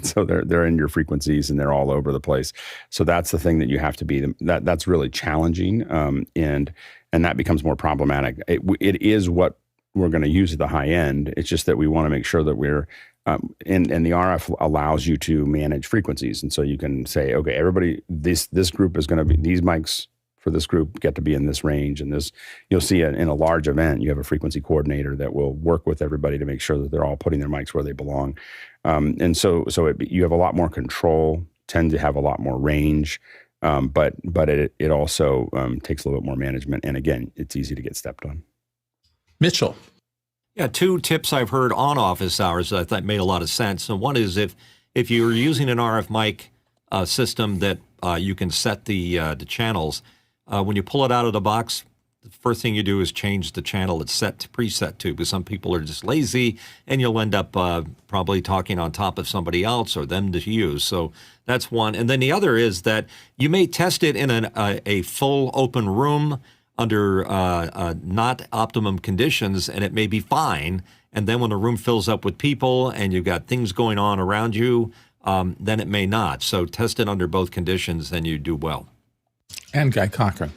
So they're in your frequencies, and they're all over the place. So that's the thing that you have to be. That's really challenging, and that becomes more problematic. It is what we're going to use at the high end. It's just that we want to make sure that we're and the RF allows you to manage frequencies, and so you can say, okay, everybody, this group is going to be, these mics for this group get to be in this range, and this, you'll see in a large event, you have a frequency coordinator that will work with everybody to make sure that they're all putting their mics where they belong, and so you have a lot more control, tend to have a lot more range, but it also takes a little bit more management, and again, it's easy to get stepped on. Mitchell. Yeah, two tips I've heard on office hours that I thought made a lot of sense. And one is if you're using an RF mic system that you can set the channels, when you pull it out of the box, the first thing you do is change the channel it's preset to, because some people are just lazy, and you'll end up probably talking on top of somebody else or them to use. So that's one. And then the other is that you may test it in a full open room under not optimum conditions, and it may be fine. And then when the room fills up with people and you've got things going on around you, then it may not. So test it under both conditions, then you do well. And Guy Cochran.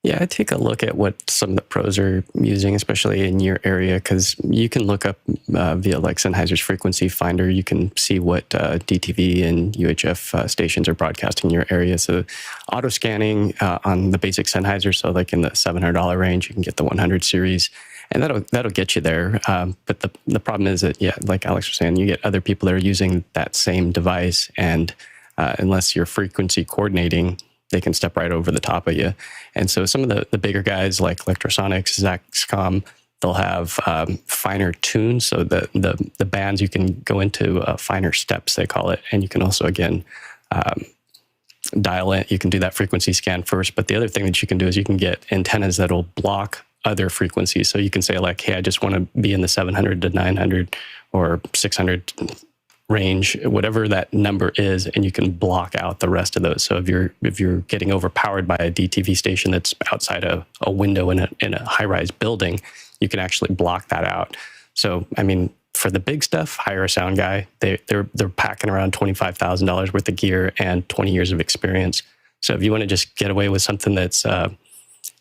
Yeah, I take a look at what some of the pros are using, especially in your area, because you can look up via like Sennheiser's frequency finder. You can see what DTV and UHF stations are broadcasting in your area. So auto scanning on the basic Sennheiser, so like in the $700 range, you can get the 100 series, and that'll get you there. But the problem is that, yeah, like Alex was saying, you get other people that are using that same device, and unless you're frequency coordinating, they can step right over the top of you. And so some of the bigger guys like Electrosonics, Zaxcom, They'll have finer tunes, so the bands you can go into finer steps, they call it, and you can also again dial in. You can do that frequency scan first, but the other thing that you can do is you can get antennas that'll block other frequencies. So you can say like, hey, I just want to be in the 700 to 900 or 600 range, whatever that number is, and you can block out the rest of those. So if you're getting overpowered by a DTV station that's outside a window in a high-rise building, you can actually block that out. So I mean, for the big stuff, hire a sound guy. They're packing around $25,000 worth of gear and 20 years of experience. So if you want to just get away with something that's on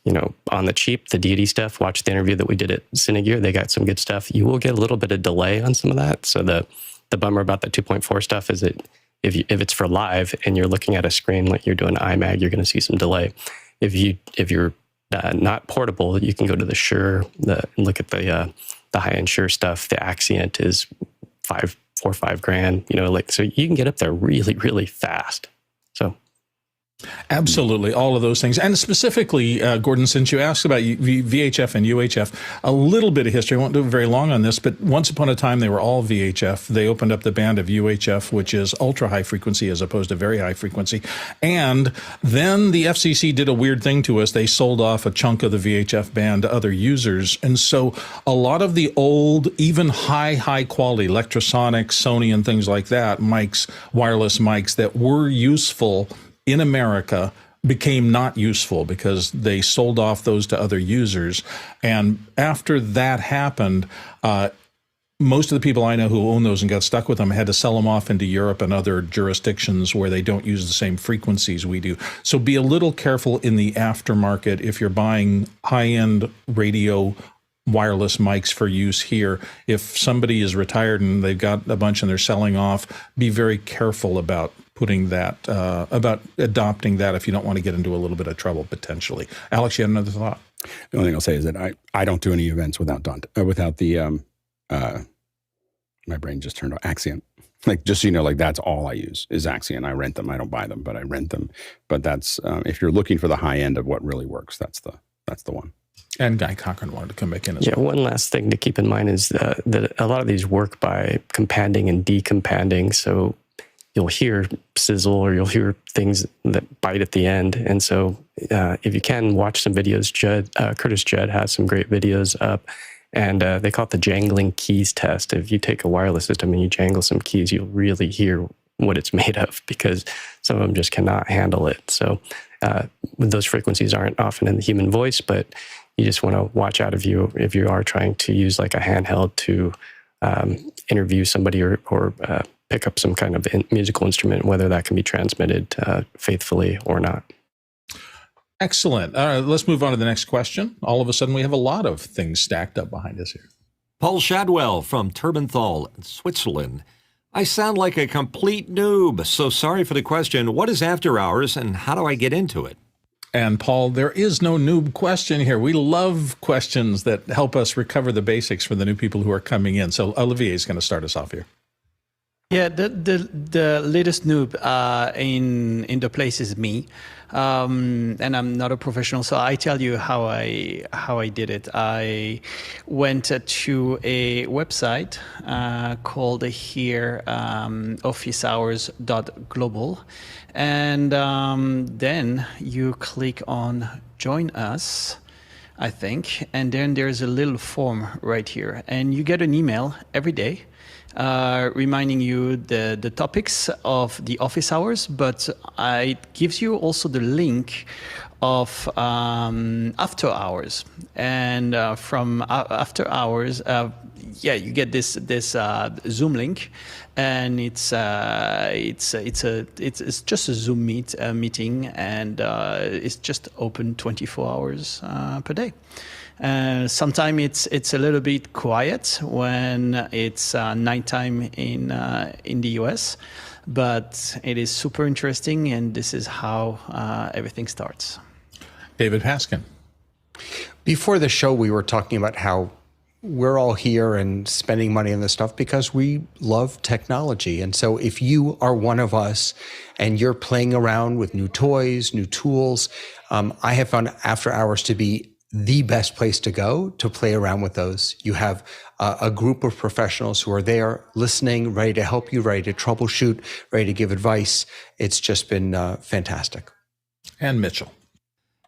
the cheap, the deity stuff, watch the interview that we did at Cinegear. They got some good stuff. You will get a little bit of delay on some of that. So the bummer about the 2.4 stuff is that if it's for live and you're looking at a screen like you're doing iMag, you're going to see some delay. If you're not portable, you can go to the Shure, and look at the high-end Shure stuff. The Axient is $4 or $5 grand. So you can get up there really, really fast. So. Absolutely, all of those things. And specifically, Gordon, since you asked about VHF and UHF, a little bit of history. I won't do very long on this, but once upon a time, they were all VHF. They opened up the band of UHF, which is ultra-high frequency as opposed to very high frequency. And then the FCC did a weird thing to us. They sold off a chunk of the VHF band to other users. And so a lot of the old, even high quality, Electrosonic, Sony, and things like that, mics, wireless mics that were useful in America became not useful because they sold off those to other users. And after that happened, most of the people I know who own those and got stuck with them had to sell them off into Europe and other jurisdictions where they don't use the same frequencies we do. So be a little careful in the aftermarket if you're buying high-end radio wireless mics for use here. If somebody is retired and they've got a bunch and they're selling off, be very careful about putting that, about adopting that if you don't want to get into a little bit of trouble potentially. Alex, you had another thought? The only thing I'll say is that I don't do any events without the my brain just turned on Axient. Like, just so you know, like that's all I use is Axient. I rent them. I don't buy them, but I rent them. But that's if you're looking for the high end of what really works, that's the one. And Guy Cochran wanted to come back in as well. One last thing to keep in mind is that a lot of these work by companding and decompanding. So you'll hear sizzle or you'll hear things that bite at the end. And so if you can, watch some videos. Curtis Judd has some great videos up. And they call it the jangling keys test. If you take a wireless system and you jangle some keys, you'll really hear what it's made of because some of them just cannot handle it. So those frequencies aren't often in the human voice, but you just want to watch out if you are trying to use like a handheld to interview somebody or pick up some kind of musical instrument, whether that can be transmitted faithfully or not. Excellent. All right, let's move on to the next question. All of a sudden, we have a lot of things stacked up behind us here. Paul Shadwell from Turbenthal, Switzerland. I sound like a complete noob, so sorry for the question. What is After Hours and how do I get into it? And Paul, there is no noob question here. We love questions that help us recover the basics for the new people who are coming in. So Olivier is going to start us off here. Yeah, the latest noob in the place is me, and I'm not a professional. So I tell you how I did it. I went to a website called here officehours.global, and then you click on Join Us, I think, and then there's a little form right here, and you get an email every day. Reminding you the topics of the office hours, but it gives you also the link of After Hours. And from After Hours, you get this Zoom link, and it's just a Zoom meeting, and it's just open 24 hours per day. Sometimes it's a little bit quiet when it's nighttime in the US, but it is super interesting, and this is how everything starts. David Paskin. Before the show, we were talking about how we're all here and spending money on this stuff because we love technology. And so if you are one of us and you're playing around with new toys, new tools, I have found After Hours to be the best place to go to play around with those. You have a group of professionals who are there listening, ready to help you, ready to troubleshoot, ready to give advice. It's just been fantastic. And Mitchell.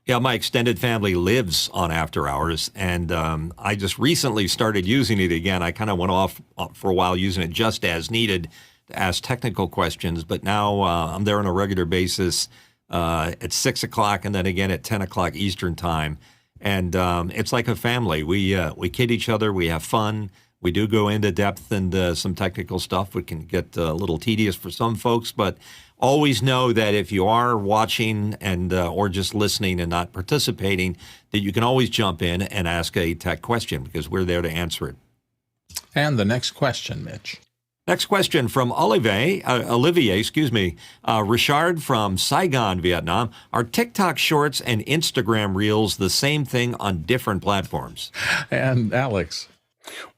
Yeah, my extended family lives on After Hours, and I just recently started using it again. I kind of went off for a while using it just as needed to ask technical questions, but now I'm there on a regular basis at 6 o'clock and then again at 10 o'clock Eastern time. And it's like a family. We kid each other. We have fun. We do go into depth and some technical stuff. It can get a little tedious for some folks, but always know that if you are watching and or just listening and not participating, that you can always jump in and ask a tech question because we're there to answer it. And the next question, Mitch. Next question from Olivier, Richard from Saigon, Vietnam. Are TikTok shorts and Instagram reels the same thing on different platforms? And Alex.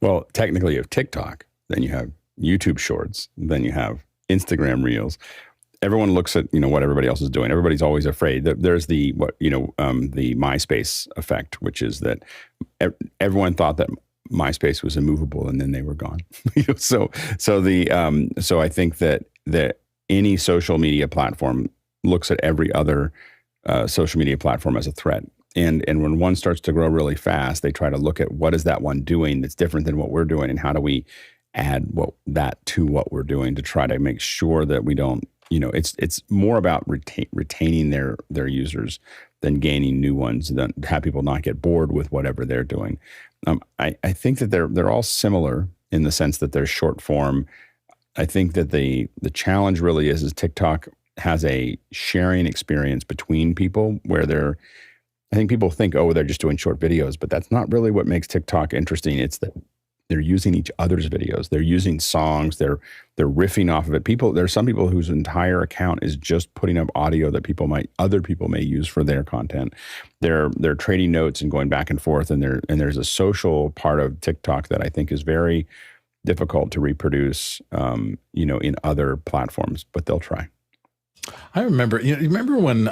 Well, technically you have TikTok, then you have YouTube shorts, then you have Instagram reels. Everyone looks at, what everybody else is doing. Everybody's always afraid that there's the MySpace effect, which is that everyone thought that MySpace was immovable, and then they were gone. So I think that any social media platform looks at every other social media platform as a threat. And when one starts to grow really fast, they try to look at what is that one doing that's different than what we're doing, and how do we add that to what we're doing to try to make sure that we don't. It's more about retaining their users than gaining new ones. Than have people not get bored with whatever they're doing. I think that they're all similar in the sense that they're short form. I think that the challenge really is TikTok has a sharing experience between people where I think people think, they're just doing short videos, but that's not really what makes TikTok interesting. It's that they're using each other's videos. They're using songs. They're riffing off of it. There's some people whose entire account is just putting up audio that other people may use for their content. They're trading notes and going back and forth. And there's a social part of TikTok that I think is very difficult to reproduce, in other platforms, but they'll try. I remember, remember when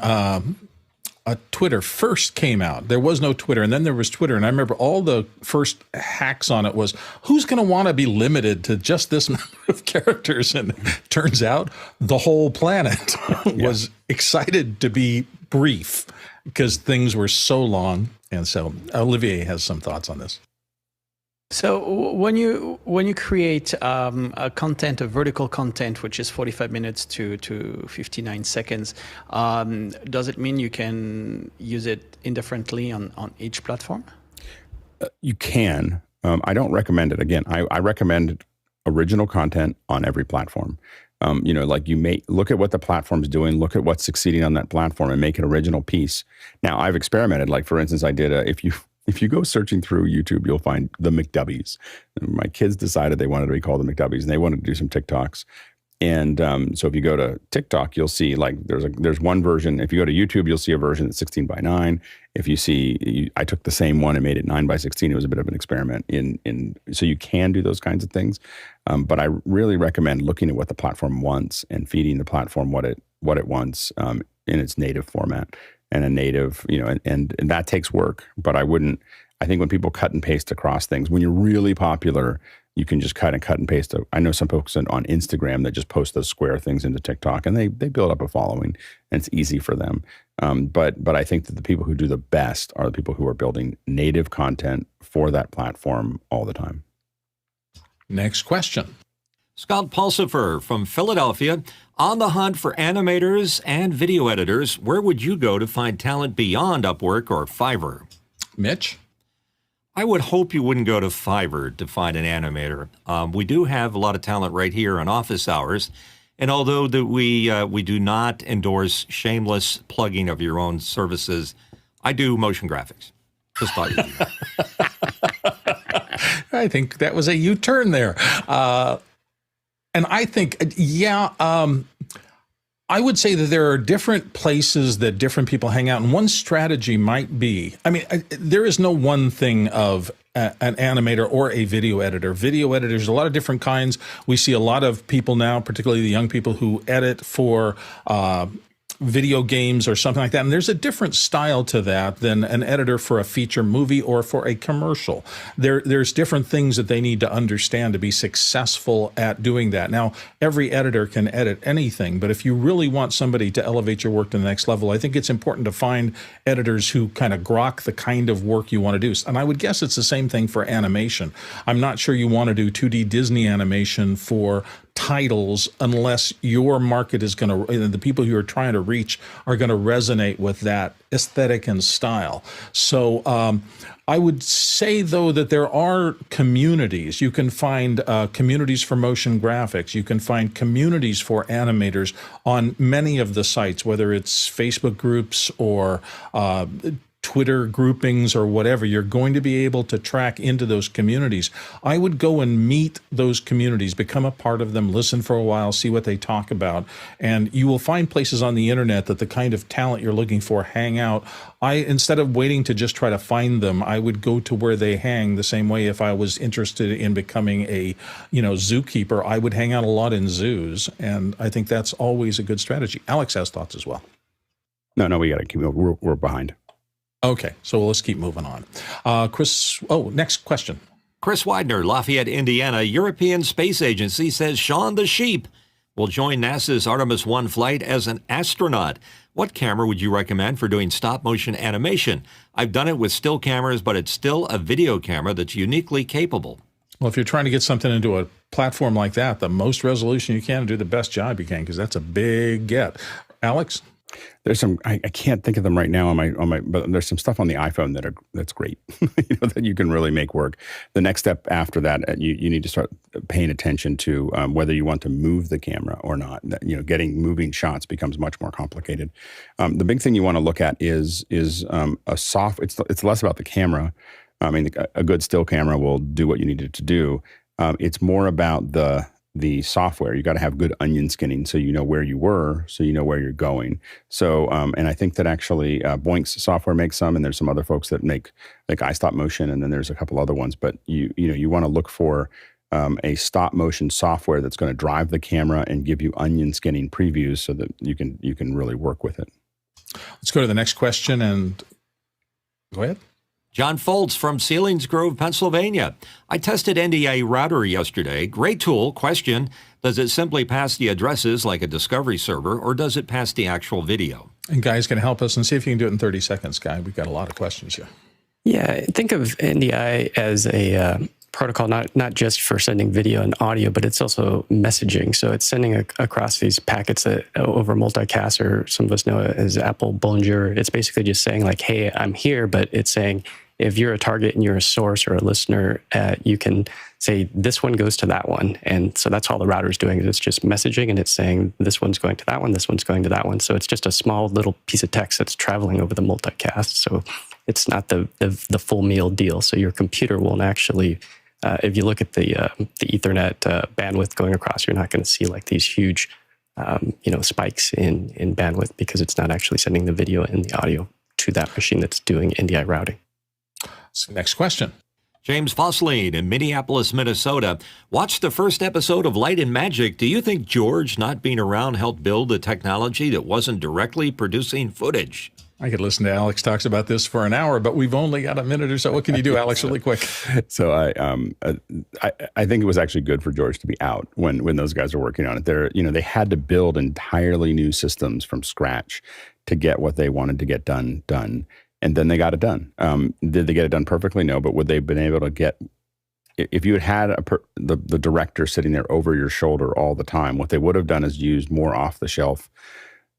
Twitter first came out? There was no Twitter, and then there was Twitter. And I remember all the first hacks on it was, who's going to want to be limited to just this number of characters? And turns out the whole planet was excited to be brief because things were so long. And so Olivier has some thoughts on this. So when you create a vertical content, which is 45 minutes to 59 seconds, does it mean you can use it indifferently on each platform? You can. I don't recommend it. Again, I recommend original content on every platform. You may look at what the platform's doing, look at what's succeeding on that platform, and make an original piece. Now, I've experimented. Like, for instance, I did if you go searching through YouTube, you'll find the McDubbies. My kids decided they wanted to be called the McDubbies, and they wanted to do some TikToks. And so if you go to TikTok, you'll see there's one version. If you go to YouTube, you'll see a version that's 16:9. If you see, I took the same one and made it 9:16. It was a bit of an experiment. So you can do those kinds of things, but I really recommend looking at what the platform wants and feeding the platform what it wants in its native format. And a native, and that takes work. But I think when people cut and paste across things, when you're really popular, you can just cut and paste. I know some folks on Instagram that just post those square things into TikTok, and they build up a following, and it's easy for them. But I think that the people who do the best are the people who are building native content for that platform all the time. Next question. Scott Pulsifer from Philadelphia. On the hunt for animators and video editors, where would you go to find talent beyond Upwork or Fiverr? Mitch? I would hope you wouldn't go to Fiverr to find an animator. We do have a lot of talent right here on Office Hours. And although we do not endorse shameless plugging of your own services, I do motion graphics. Just thought you'd do that. I think that was a U-turn there. And I think, I would say that there are different places that different people hang out. And one strategy might be, there is no one thing of an animator or a video editor. Video editors, a lot of different kinds. We see a lot of people now, particularly the young people who edit for video games or something like that. And there's a different style to that than an editor for a feature movie or for a commercial. There's different things that they need to understand to be successful at doing that. Now, every editor can edit anything, but if you really want somebody to elevate your work to the next level, I think it's important to find editors who kind of grok the kind of work you want to do. And I would guess it's the same thing for animation. I'm not sure you want to do 2D Disney animation for titles unless your market is going to, the people you're trying to reach are going to resonate with that aesthetic and style. So I would say, though, that there are communities. You can find communities for motion graphics. You can find communities for animators on many of the sites, whether it's Facebook groups or Twitter groupings or whatever. You're going to be able to track into those communities. I would go and meet those communities, become a part of them, listen for a while, see what they talk about, and you will find places on the internet that the kind of talent you're looking for hang out. Instead of waiting to just try to find them, I would go to where they hang. The same way if I was interested in becoming a, zookeeper, I would hang out a lot in zoos, and I think that's always a good strategy. Alex has thoughts as well. No, we got to keep moving. We're behind. Okay, so let's keep moving on. Chris, next question. Chris Widener, Lafayette, Indiana, European Space Agency says Shaun the sheep will join NASA's Artemis 1 flight as an astronaut. What camera would you recommend for doing stop-motion animation? I've done it with still cameras, but it's still a video camera that's uniquely capable. Well, if you're trying to get something into a platform like that, the most resolution you can, do the best job you can, because that's a big get. Alex? There's some, I can't think of them right now on my, but there's some stuff on the iPhone that's great, that you can really make work. The next step after that, you need to start paying attention to whether you want to move the camera or not. Getting moving shots becomes much more complicated. The big thing you want to look at is a soft. It's less about the camera. I mean, a good still camera will do what you need it to do. It's more about the software. You got to have good onion skinning so you know where you were, so you know where you're going. So, and I think that actually Boink's software makes some, and there's some other folks that make like iStop Motion, and then there's a couple other ones. But you want to look for a stop motion software that's going to drive the camera and give you onion skinning previews so that you can really work with it. Let's go to the next question and go ahead. John Foltz from Selinsgrove, Pennsylvania. I tested NDI Router yesterday. Great tool. Question, does it simply pass the addresses like a discovery server, or does it pass the actual video? And Guy's going to help us and see if you can do it in 30 seconds, Guy. We've got a lot of questions here. Yeah, think of NDI as a protocol, not just for sending video and audio, but it's also messaging. So it's sending across these packets over multicast, or some of us know it as Apple Bollinger. It's basically just saying like, hey, I'm here, but it's saying, if you're a target and you're a source or a listener, you can say this one goes to that one. And so that's all the router's doing. It's just messaging, and it's saying this one's going to that one, this one's going to that one. So it's just a small little piece of text that's traveling over the multicast. So it's not the full meal deal. So your computer won't actually, if you look at the Ethernet bandwidth going across, you're not going to see like these huge spikes in bandwidth, because it's not actually sending the video and the audio to that machine that's doing NDI routing. So next question. James Fosseline in Minneapolis, Minnesota. Watched the first episode of Light and Magic. Do you think George not being around helped build a technology that wasn't directly producing footage? I could listen to Alex talks about this for an hour, but we've only got a minute or so. What can you do, Alex, really quick? So I think it was actually good for George to be out when those guys were working on it. They had to build entirely new systems from scratch to get what they wanted to get done. And then they got it done. Did they get it done perfectly? No, but would they have been able to get, if you had the director sitting there over your shoulder all the time, what they would have done is used more off-the-shelf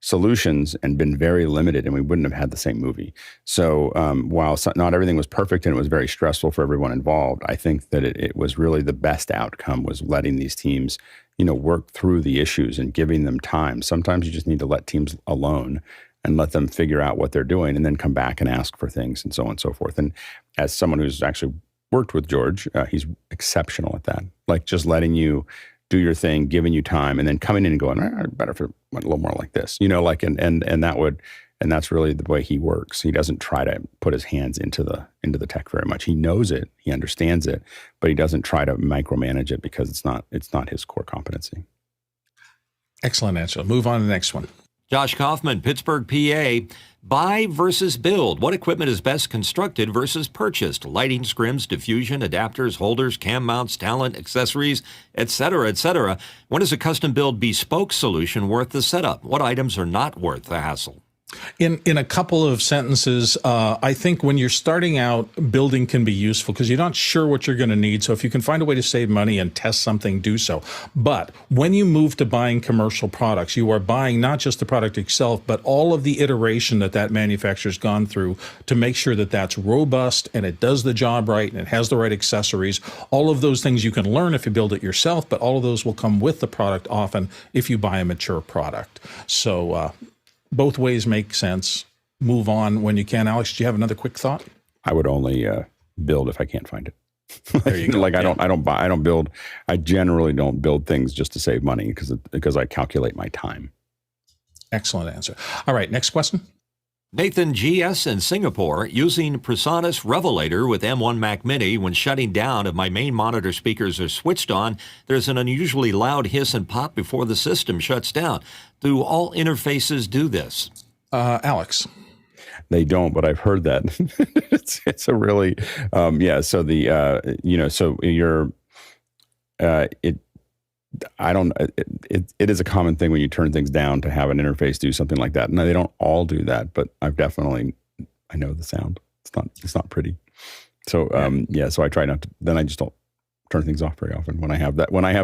solutions and been very limited, and we wouldn't have had the same movie. So while not everything was perfect and it was very stressful for everyone involved, I think that it was really the best outcome was letting these teams, work through the issues and giving them time. Sometimes you just need to let teams alone and let them figure out what they're doing, and then come back and ask for things, and so on and so forth. And as someone who's actually worked with George, he's exceptional at that. Like just letting you do your thing, giving you time, and then coming in and going, better if it went a little more like this, and that's really the way he works. He doesn't try to put his hands into the tech very much. He knows it, he understands it, but he doesn't try to micromanage it because it's not his core competency. Excellent answer. Move on to the next one. Josh Kaufman, Pittsburgh, PA. Buy versus build. What equipment is best constructed versus purchased? Lighting, scrims, diffusion, adapters, holders, cam mounts, talent, accessories, etc., etc. When is a custom-build bespoke solution worth the setup? What items are not worth the hassle? In a couple of sentences, I think when you're starting out, building can be useful because you're not sure what you're going to need. So if you can find a way to save money and test something, do so. But when you move to buying commercial products, you are buying not just the product itself, but all of the iteration that manufacturer's gone through to make sure that that's robust and it does the job right and it has the right accessories. All of those things you can learn if you build it yourself, but all of those will come with the product often if you buy a mature product. So, both ways make sense. Move on when you can. Alex, do you have another quick thought? I would only build if I can't find it. There you go. Like I don't build. I generally don't build things just to save money because I calculate my time. Excellent answer. All right, next question. Nathan GS in Singapore, using Presonus Revelator with M1 Mac Mini. When shutting down, if my main monitor speakers are switched on, there's an unusually loud hiss and pop before the system shuts down. Do all interfaces do this? Alex. They don't, but I've heard that. it's a really, So it is a common thing when you turn things down to have an interface do something like that. No, they don't all do that, but I know the sound. It's not pretty. So, so I try not to, then I just don't turn things off very often. When I have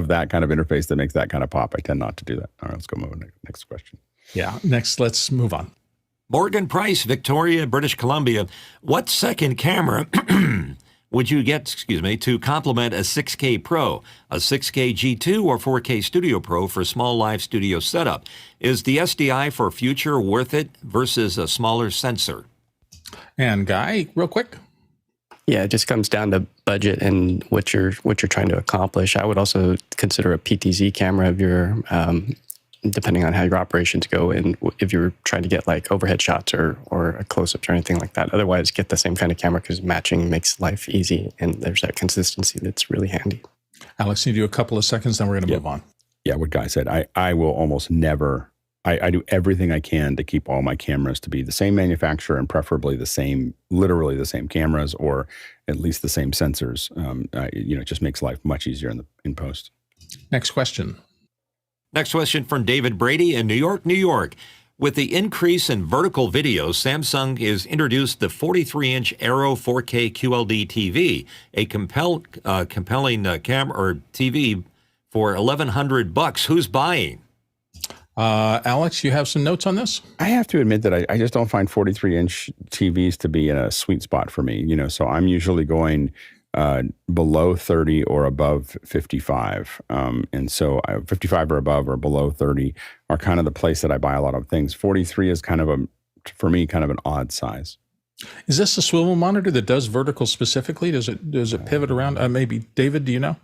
that kind of interface that makes that kind of pop, I tend not to do that. All right, let's go move on to the next question. Yeah, let's move on. Morgan Price, Victoria, British Columbia. What second camera would you get, to complement a 6K Pro, a 6K G2 or 4K Studio Pro for small live studio setup? Is the SDI for future worth it versus a smaller sensor? And Guy, real quick. Yeah, it just comes down to budget and what you're trying to accomplish. I would also consider a PTZ camera if you're, depending on how your operations go, and if you're trying to get like overhead shots or a close-ups or anything like that. Otherwise, get the same kind of camera because matching makes life easy, and there's that consistency that's really handy. Alex, you do a couple of seconds, then we're going to move on. Yeah, what Guy said. I will almost never. I do everything I can to keep all my cameras to be the same manufacturer and preferably literally the same cameras or at least the same sensors. It just makes life much easier in post. Next question. Next question from David Brady in New York, New York. With the increase in vertical video, Samsung has introduced the 43-inch Aero 4K QLD TV, a compelling camera or TV for $1,100. Who's buying? Alex, you have some notes on this? I have to admit that I just don't find 43-inch TVs to be in a sweet spot for me. So I'm usually going below 30 or above 55. And so 55 or above or below 30 are kind of the place that I buy a lot of things. 43 is for me, kind of an odd size. Is this a swivel monitor that does vertical specifically? Does it pivot around? Maybe David, do you know?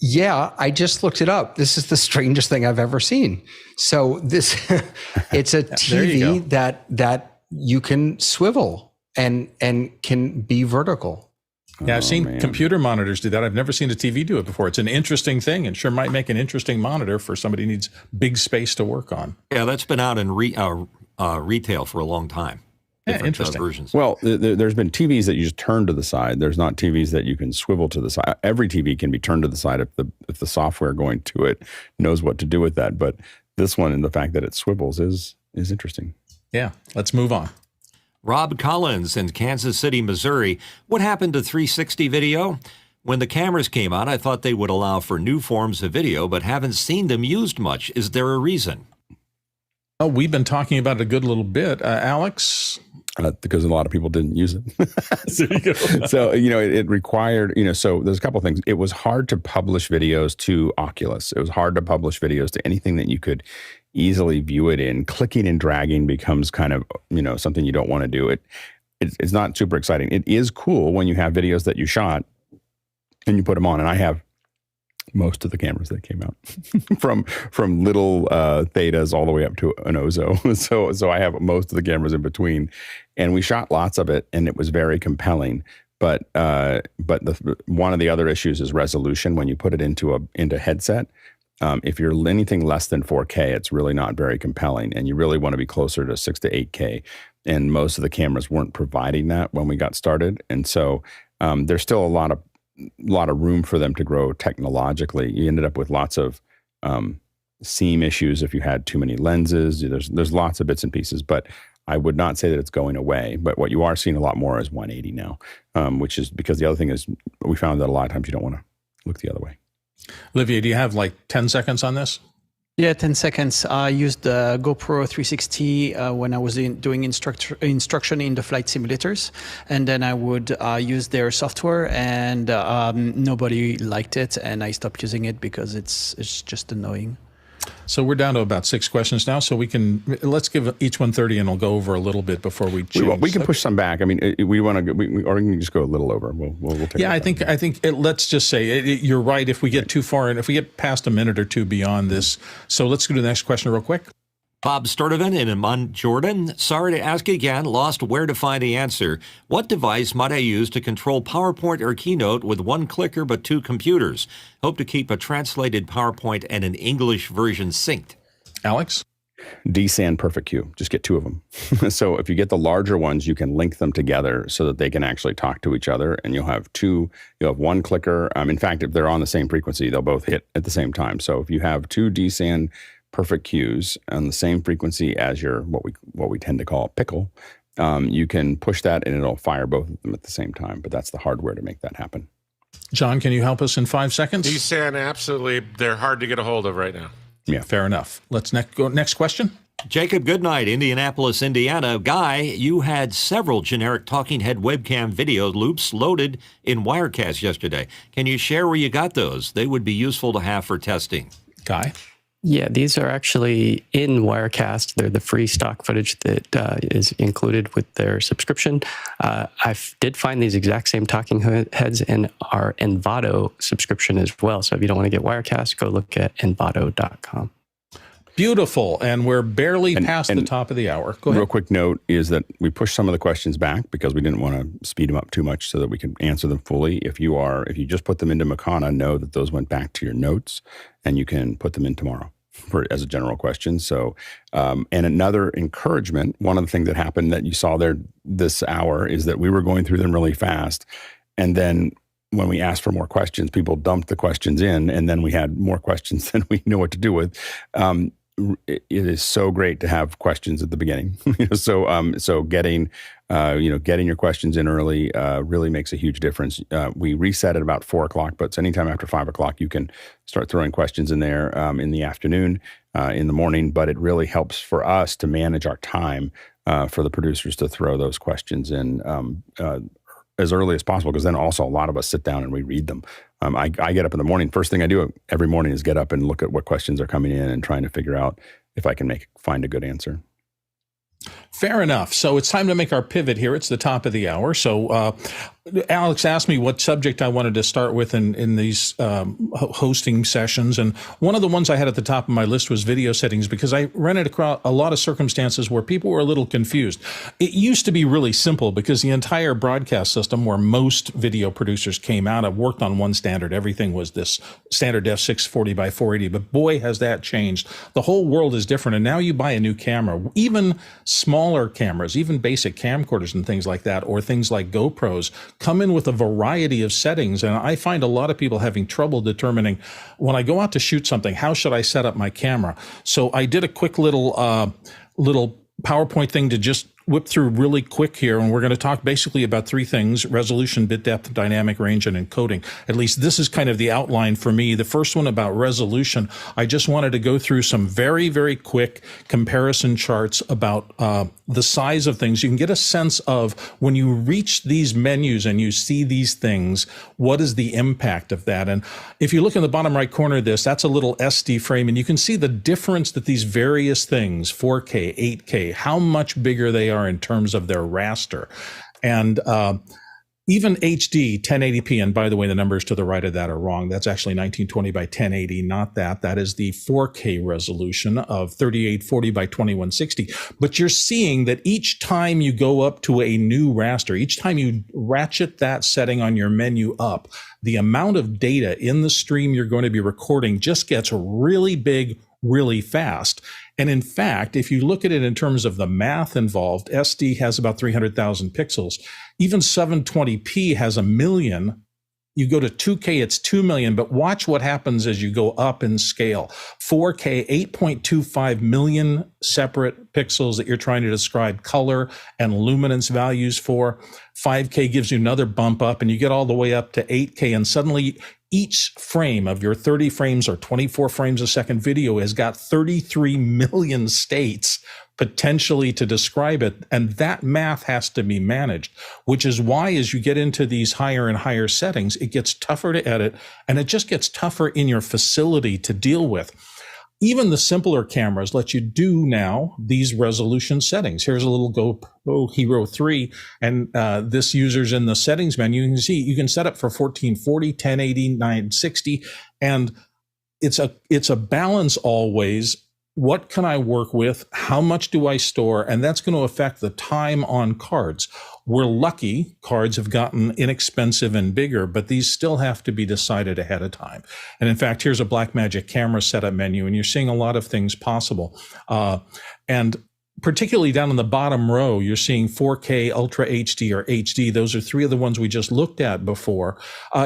Yeah, I just looked it up. This is the strangest thing I've ever seen. So it's a TV that you can swivel and can be vertical. Yeah, I've seen computer monitors do that. I've never seen a TV do it before. It's an interesting thing and sure might make an interesting monitor for somebody who needs big space to work on. Yeah, that's been out in retail for a long time. Yeah, interesting. Versions. Well, there's been TVs that you just turn to the side. There's not TVs that you can swivel to the side. Every TV can be turned to the side if the software going to it knows what to do with that. But this one and the fact that it swivels is interesting. Yeah, let's move on. Rob Collins in Kansas City, Missouri. What happened to 360 video? When the cameras came out, I thought they would allow for new forms of video, but haven't seen them used much. Is there a reason? Oh, we've been talking about it a good little bit. Alex? Because a lot of people didn't use it. There you go. So, it required, so there's a couple of things. It was hard to publish videos to Oculus. It was hard to publish videos to anything that you could easily view it in. Clicking and dragging becomes kind of, something you don't want to do. It's not super exciting. It is cool when you have videos that you shot and you put them on. And I have most of the cameras that came out from little Thetas all the way up to an Ozo. So I have most of the cameras in between, and we shot lots of it, and it was very compelling. But one of the other issues is resolution. When you put it into headset, If you're anything less than 4K, it's really not very compelling, and you really want to be closer to 6 to 8K. And most of the cameras weren't providing that when we got started, and so there's still a lot of room for them to grow technologically. You ended up with lots of seam issues if you had too many lenses. There's lots of bits and pieces, but I would not say that it's going away. But what you are seeing a lot more is 180 now, which is because the other thing is we found that a lot of times you don't want to look the other way. Olivia, do you have like 10 seconds on this? Yeah, 10 seconds. I used the GoPro 360 when I was doing instruction in the flight simulators. And then I would use their software, and nobody liked it. And I stopped using it because it's just annoying. So we're down to about 6 questions now. So let's give each one 30, and we'll go over a little bit before we change. We can push some back. I mean, we want to, or we can just go a little over. We'll take. Yeah, I think let's just say you're right. If we get too far, and if we get past a minute or two beyond this, so let's go to the next question real quick. Bob Sturtevant in Amman, Jordan. Sorry to ask again, lost where to find the answer. What device might I use to control PowerPoint or Keynote with one clicker but 2 computers? Hope to keep a translated PowerPoint and an English version synced. Alex? DSAN Perfect Q. Just get 2 of them. So if you get the larger ones, you can link them together so that they can actually talk to each other, and you'll have 2. You'll have 1 clicker. In fact, if they're on the same frequency, they'll both hit at the same time. So if you have 2 DSAN Perfect Qs on the same frequency as your what we tend to call pickle, you can push that and it'll fire both of them at the same time. But that's the hardware to make that happen. John, can you help us in 5 seconds? DSAN, absolutely. They're hard to get a hold of right now. Yeah, fair enough. Let's go next question. Jacob Goodnight, Indianapolis, Indiana. Guy, you had several generic talking head webcam video loops loaded in Wirecast yesterday. Can you share where you got those? They would be useful to have for testing. Guy? Yeah, these are actually in Wirecast. They're the free stock footage that is included with their subscription. I did find these exact same talking heads in our Envato subscription as well. So if you don't want to get Wirecast, go look at envato.com. Beautiful. And we're barely past the top of the hour. Go ahead. Real quick note is that we pushed some of the questions back because we didn't want to speed them up too much so that we can answer them fully. If you just put them into Mukana, know that those went back to your notes, and you can put them in tomorrow as a general question. So, and another encouragement, one of the things that happened that you saw there this hour is that we were going through them really fast. And then when we asked for more questions, people dumped the questions in, and then we had more questions than we knew what to do with. It is so great to have questions at the beginning. So getting your questions in early really makes a huge difference. We reset at about 4:00, but anytime after 5:00, you can start throwing questions in there in the afternoon, in the morning. But it really helps for us to manage our time for the producers to throw those questions in as early as possible, because then also a lot of us sit down and we read them. I get up in the morning. First thing I do every morning is get up and look at what questions are coming in and trying to figure out if I can find a good answer. Fair enough. So it's time to make our pivot here. It's the top of the hour. So Alex asked me what subject I wanted to start with in these hosting sessions. And one of the ones I had at the top of my list was video settings, because I ran across a lot of circumstances where people were a little confused. It used to be really simple because the entire broadcast system, where most video producers came out of, worked on one standard. Everything was this standard def 640 by 480. But boy, has that changed. The whole world is different. And now you buy a new camera, even smaller cameras, even basic camcorders and things like that, or things like GoPros, come in with a variety of settings. And I find a lot of people having trouble determining, when I go out to shoot something, how should I set up my camera? So I did a quick little PowerPoint thing to just whip through really quick here, and we're going to talk basically about 3 things: resolution, bit depth, dynamic range, and encoding. At least this is kind of the outline for me. The first one about resolution, I just wanted to go through some very, very quick comparison charts about the size of things. You can get a sense of, when you reach these menus and you see these things, what is the impact of that? And if you look in the bottom right corner of this, that's a little SD frame, and you can see the difference that these various things, 4K, 8K, how much bigger they are in terms of their raster. And Even HD 1080p, and by the way, the numbers to the right of that are wrong. That's actually 1920 by 1080, not that. That is the 4K resolution of 3840 by 2160. But you're seeing that each time you go up to a new raster, each time you ratchet that setting on your menu up, the amount of data in the stream you're going to be recording just gets really big, really fast. And in fact, if you look at it in terms of the math involved, SD has about 300,000 pixels. Even 720p has 1 million. You go to 2K, it's 2 million, but watch what happens as you go up in scale. 4K, 8.25 million separate pixels that you're trying to describe color and luminance values for. 5K gives you another bump up, and you get all the way up to 8K, and suddenly each frame of your 30 frames or 24 frames a second video has got 33 million states potentially to describe it. And that math has to be managed, which is why as you get into these higher and higher settings, it gets tougher to edit, and it just gets tougher in your facility to deal with. Even the simpler cameras let you do now these resolution settings. Here's a little GoPro Hero 3, and this user's in the settings menu. You can see you can set up for 1440, 1080, 960, and it's a balance always. What can I work with? How much do I store? And that's going to affect the time on cards. We're lucky cards have gotten inexpensive and bigger, but these still have to be decided ahead of time. And in fact, here's a Blackmagic camera setup menu, and you're seeing a lot of things possible. And particularly down in the bottom row, you're seeing 4K, Ultra HD, or HD. Those are three of the ones we just looked at before.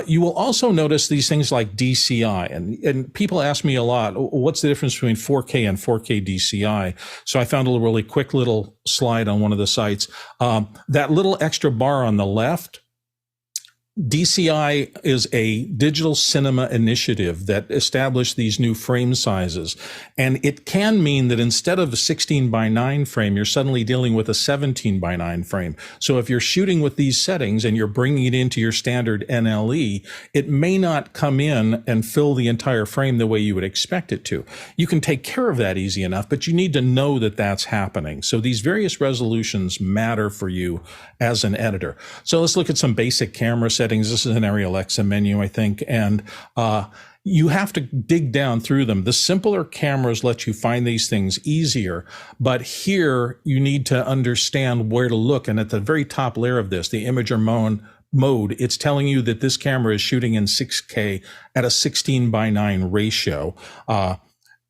You will also notice these things like DCI. And people ask me a lot, what's the difference between 4K and 4K DCI? So I found a really quick little slide on one of the sites. That little extra bar on the left, DCI is a digital cinema initiative that established these new frame sizes. And it can mean that instead of a 16 by 9 frame, you're suddenly dealing with a 17 by 9 frame. So if you're shooting with these settings and you're bringing it into your standard NLE, it may not come in and fill the entire frame the way you would expect it to. You can take care of that easy enough, but you need to know that that's happening. So these various resolutions matter for you as an editor. So let's look at some basic camera settings. This is an Arial Alexa menu, I think, and you have to dig down through them. The simpler cameras let you find these things easier, but here you need to understand where to look. And at the very top layer of this, the imager mode, it's telling you that this camera is shooting in 6K at a 16 by 9 ratio.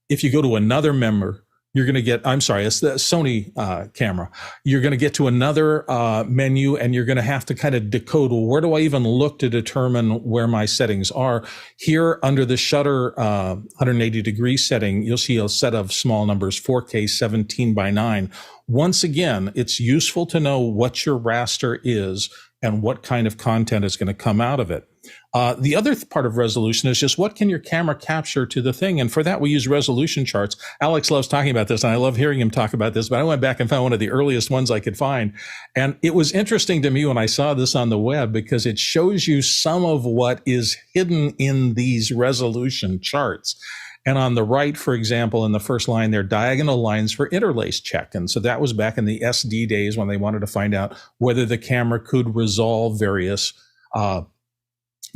If you go to another member, you're going to get, I'm sorry, it's the Sony camera. You're going to get to another menu, and you're going to have to kind of decode, well, where do I even look to determine where my settings are? Here under the shutter 180 degree setting, you'll see a set of small numbers, 4K 17 by 9. Once again, it's useful to know what your raster is and what kind of content is going to come out of it. The other part of resolution is just what can your camera capture to the thing? And for that, we use resolution charts. Alex loves talking about this, and I love hearing him talk about this, but I went back and found one of the earliest ones I could find. And it was interesting to me when I saw this on the web because it shows you some of what is hidden in these resolution charts. And on the right, for example, in the first line, there are diagonal lines for interlace check. And so that was back in the SD days when they wanted to find out whether the camera could resolve various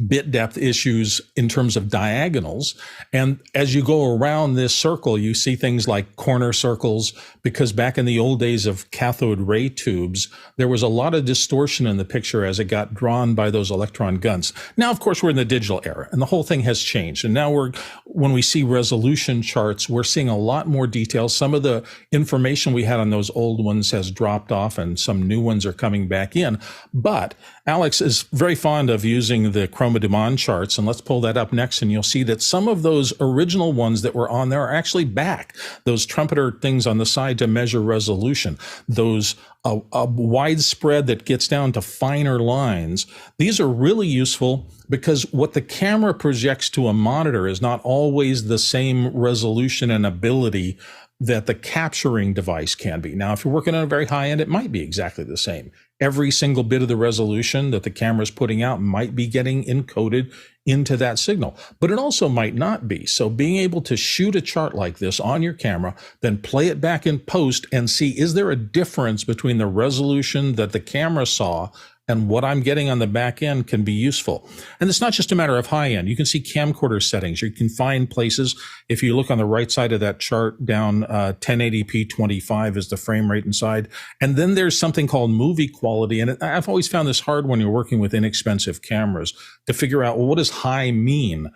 bit depth issues in terms of diagonals. And as you go around this circle, you see things like corner circles, because back in the old days of cathode ray tubes, there was a lot of distortion in the picture as it got drawn by those electron guns. Now, of course, we're in the digital era, and the whole thing has changed. And now when we see resolution charts, we're seeing a lot more detail. Some of the information we had on those old ones has dropped off, and some new ones are coming back in. But Alex is very fond of using the Chroma Demand charts, and let's pull that up next, and you'll see that some of those original ones that were on there are actually back. Those trumpeter things on the side to measure resolution, those a widespread that gets down to finer lines. These are really useful because what the camera projects to a monitor is not always the same resolution and ability that the capturing device can be. Now, if you're working on a very high end, it might be exactly the same. Every single bit of the resolution that the camera is putting out might be getting encoded into that signal, but it also might not be. So being able to shoot a chart like this on your camera, then play it back in post and see, is there a difference between the resolution that the camera saw and what I'm getting on the back end can be useful. And it's not just a matter of high end. You can see camcorder settings. You can find places, if you look on the right side of that chart down, 1080p 25 is the frame rate inside. And then there's something called movie quality. And I've always found this hard when you're working with inexpensive cameras to figure out, well, what does high mean?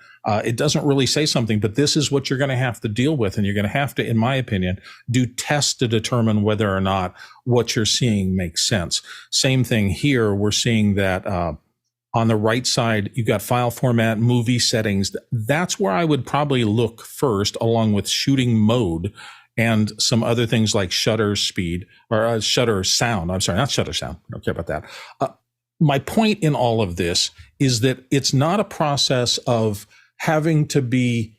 It doesn't really say something, but this is what you're going to have to deal with. And you're going to have to, in my opinion, do tests to determine whether or not what you're seeing makes sense. Same thing here. We're seeing that on the right side, you've got file format, movie settings. That's where I would probably look first, along with shooting mode and some other things like shutter speed or shutter sound. I'm sorry, not shutter sound. I don't care about that. My point in all of this is that it's not a process of having to be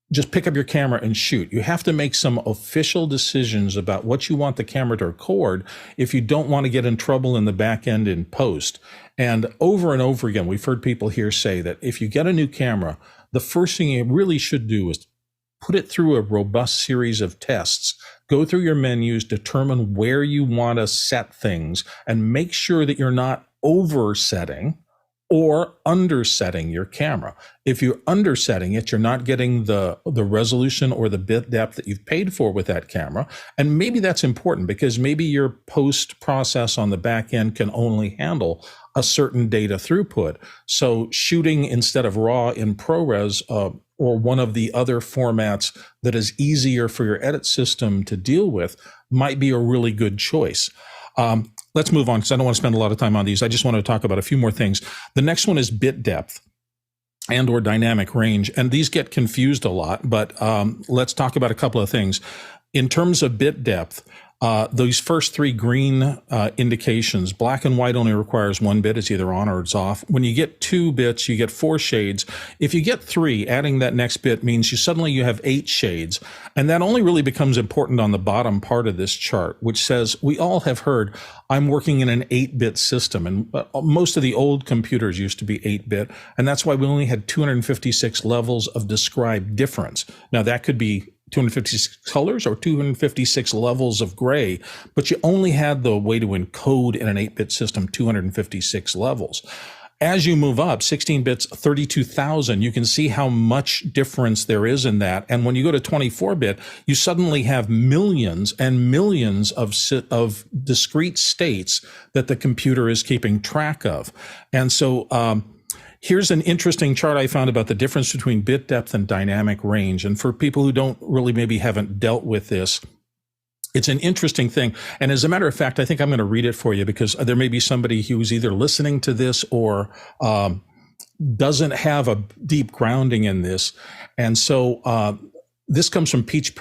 just pick up your camera and shoot. You have to make some official decisions about what you want the camera to record if you don't want to get in trouble in the back end in post. And over again, we've heard people here say that if you get a new camera, the first thing you really should do is put it through a robust series of tests. Go through your menus, determine where you want to set things, and make sure that you're not oversetting or undersetting your camera. If you're undersetting it, you're not getting the resolution or the bit depth that you've paid for with that camera. And maybe that's important because maybe your post process on the back end can only handle a certain data throughput. So shooting instead of RAW in ProRes or one of the other formats that is easier for your edit system to deal with might be a really good choice. Let's move on because I don't want to spend a lot of time on these. I just want to talk about a few more things. The next one is bit depth and or dynamic range. And these get confused a lot, but let's talk about a couple of things. In terms of bit depth, those first three green indications, black and white only requires 1 bit. It's either on or it's off. When you get 2 bits, you get 4 shades. If you get 3, adding that next bit means you have 8 shades. And that only really becomes important on the bottom part of this chart, which says we all have heard I'm working in an 8-bit system. And most of the old computers used to be 8-bit. And that's why we only had 256 levels of described difference. Now that could be 256 colors or 256 levels of gray, but you only had the way to encode in an 8-bit system 256 levels. As you move up, 16 bits, 32,000, you can see how much difference there is in that. And when you go to 24-bit, you suddenly have millions and millions of discrete states that the computer is keeping track of. And so, here's an interesting chart I found about the difference between bit depth and dynamic range. And for people who don't really maybe haven't dealt with this, it's an interesting thing. And as a matter of fact, I think I'm going to read it for you because there may be somebody who's either listening to this or doesn't have a deep grounding in this. And so this comes from Peach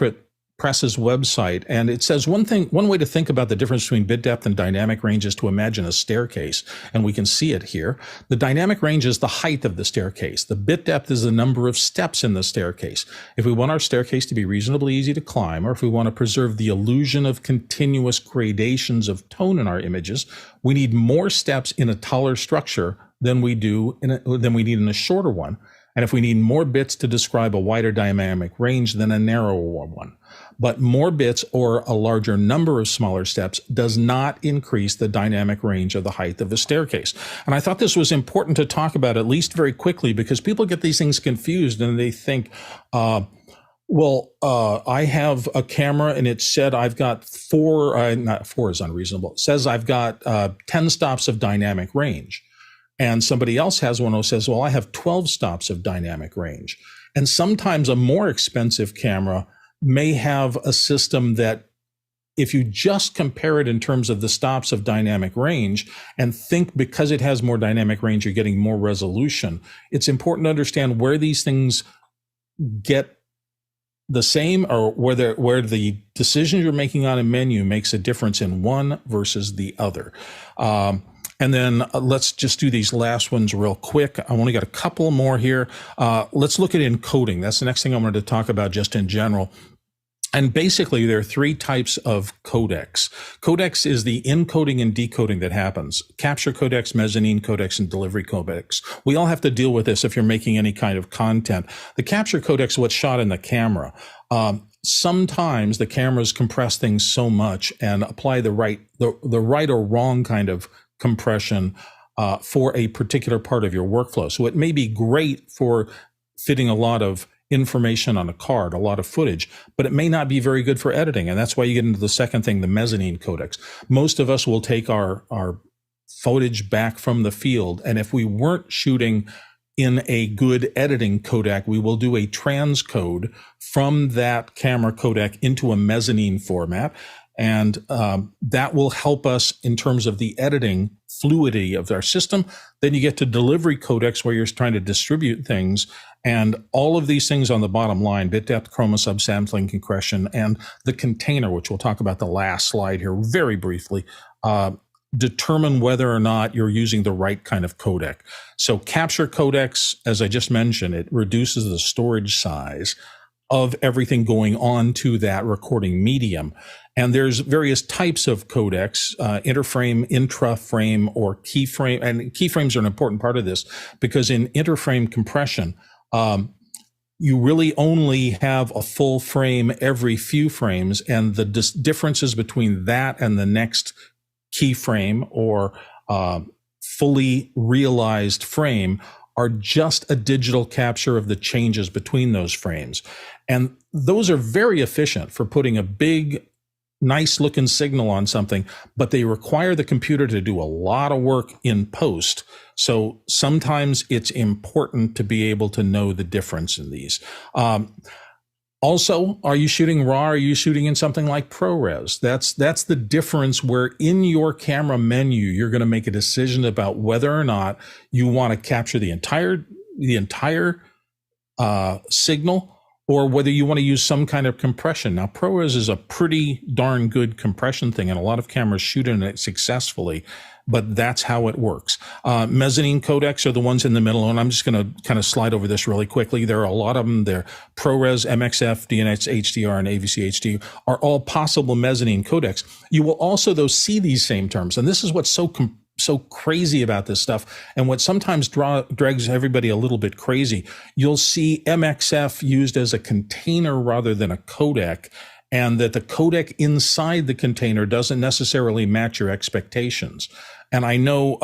Press's website, and it says one way to think about the difference between bit depth and dynamic range is to imagine a staircase, and we can see it here. The dynamic range is the height of the staircase. The bit depth is the number of steps in the staircase. If we want our staircase to be reasonably easy to climb, or if we want to preserve the illusion of continuous gradations of tone in our images, we need more steps in a taller structure than we need in a shorter one. And if we need more bits to describe a wider dynamic range than a narrower one. But more bits or a larger number of smaller steps does not increase the dynamic range of the height of a staircase. And I thought this was important to talk about at least very quickly because people get these things confused and they think, I have a camera and it said I've got not 4 is unreasonable. It says I've got 10 stops of dynamic range. And somebody else has one who says, well, I have 12 stops of dynamic range. And sometimes a more expensive camera may have a system that if you just compare it in terms of the stops of dynamic range and think because it has more dynamic range, you're getting more resolution, it's important to understand where these things get the same or where the decision you're making on a menu makes a difference in one versus the other. And then let's just do these last ones real quick. I only got a couple more here. Let's look at encoding. That's the next thing I wanted to talk about just in general. And basically, there are 3 types of codecs. Codecs is the encoding and decoding that happens. Capture codecs, mezzanine codecs, and delivery codecs. We all have to deal with this if you're making any kind of content. The capture codec is what's shot in the camera. Sometimes the cameras compress things so much and apply the right or wrong kind of compression for a particular part of your workflow. So it may be great for fitting a lot of information on a card, a lot of footage, but it may not be very good for editing. And that's why you get into the second thing, the mezzanine codecs. Most of us will take our footage back from the field, and if we weren't shooting in a good editing codec, we will do a transcode from that camera codec into a mezzanine format. And that will help us in terms of the editing fluidity of our system. Then you get to delivery codecs where you're trying to distribute things. And all of these things on the bottom line, bit depth, chroma, subsampling, compression, and the container, which we'll talk about the last slide here very briefly, determine whether or not you're using the right kind of codec. So capture codecs, as I just mentioned, it reduces the storage size of everything going on to that recording medium. And there's various types of codecs, interframe, intraframe, or keyframe. And keyframes are an important part of this because in interframe compression, you really only have a full frame every few frames, and the differences between that and the next keyframe or fully realized frame are just a digital capture of the changes between those frames. And those are very efficient for putting a big, nice looking signal on something, but they require the computer to do a lot of work in post. So sometimes it's important to be able to know the difference in these. Also, are you shooting RAW? Are you shooting in something like ProRes? That's the difference where in your camera menu, you're going to make a decision about whether or not you want to capture the entire signal or whether you want to use some kind of compression. Now, ProRes is a pretty darn good compression thing, and a lot of cameras shoot in it successfully, but that's how it works. Mezzanine codecs are the ones in the middle, and I'm just going to kind of slide over this really quickly. There are a lot of them. They're ProRes, MXF, DNX, HDR, and AVC HD are all possible mezzanine codecs. You will also, though, see these same terms, and this is what's so crazy about this stuff, and what sometimes drags everybody a little bit crazy. You'll see MXF used as a container rather than a codec, and that the codec inside the container doesn't necessarily match your expectations. And I know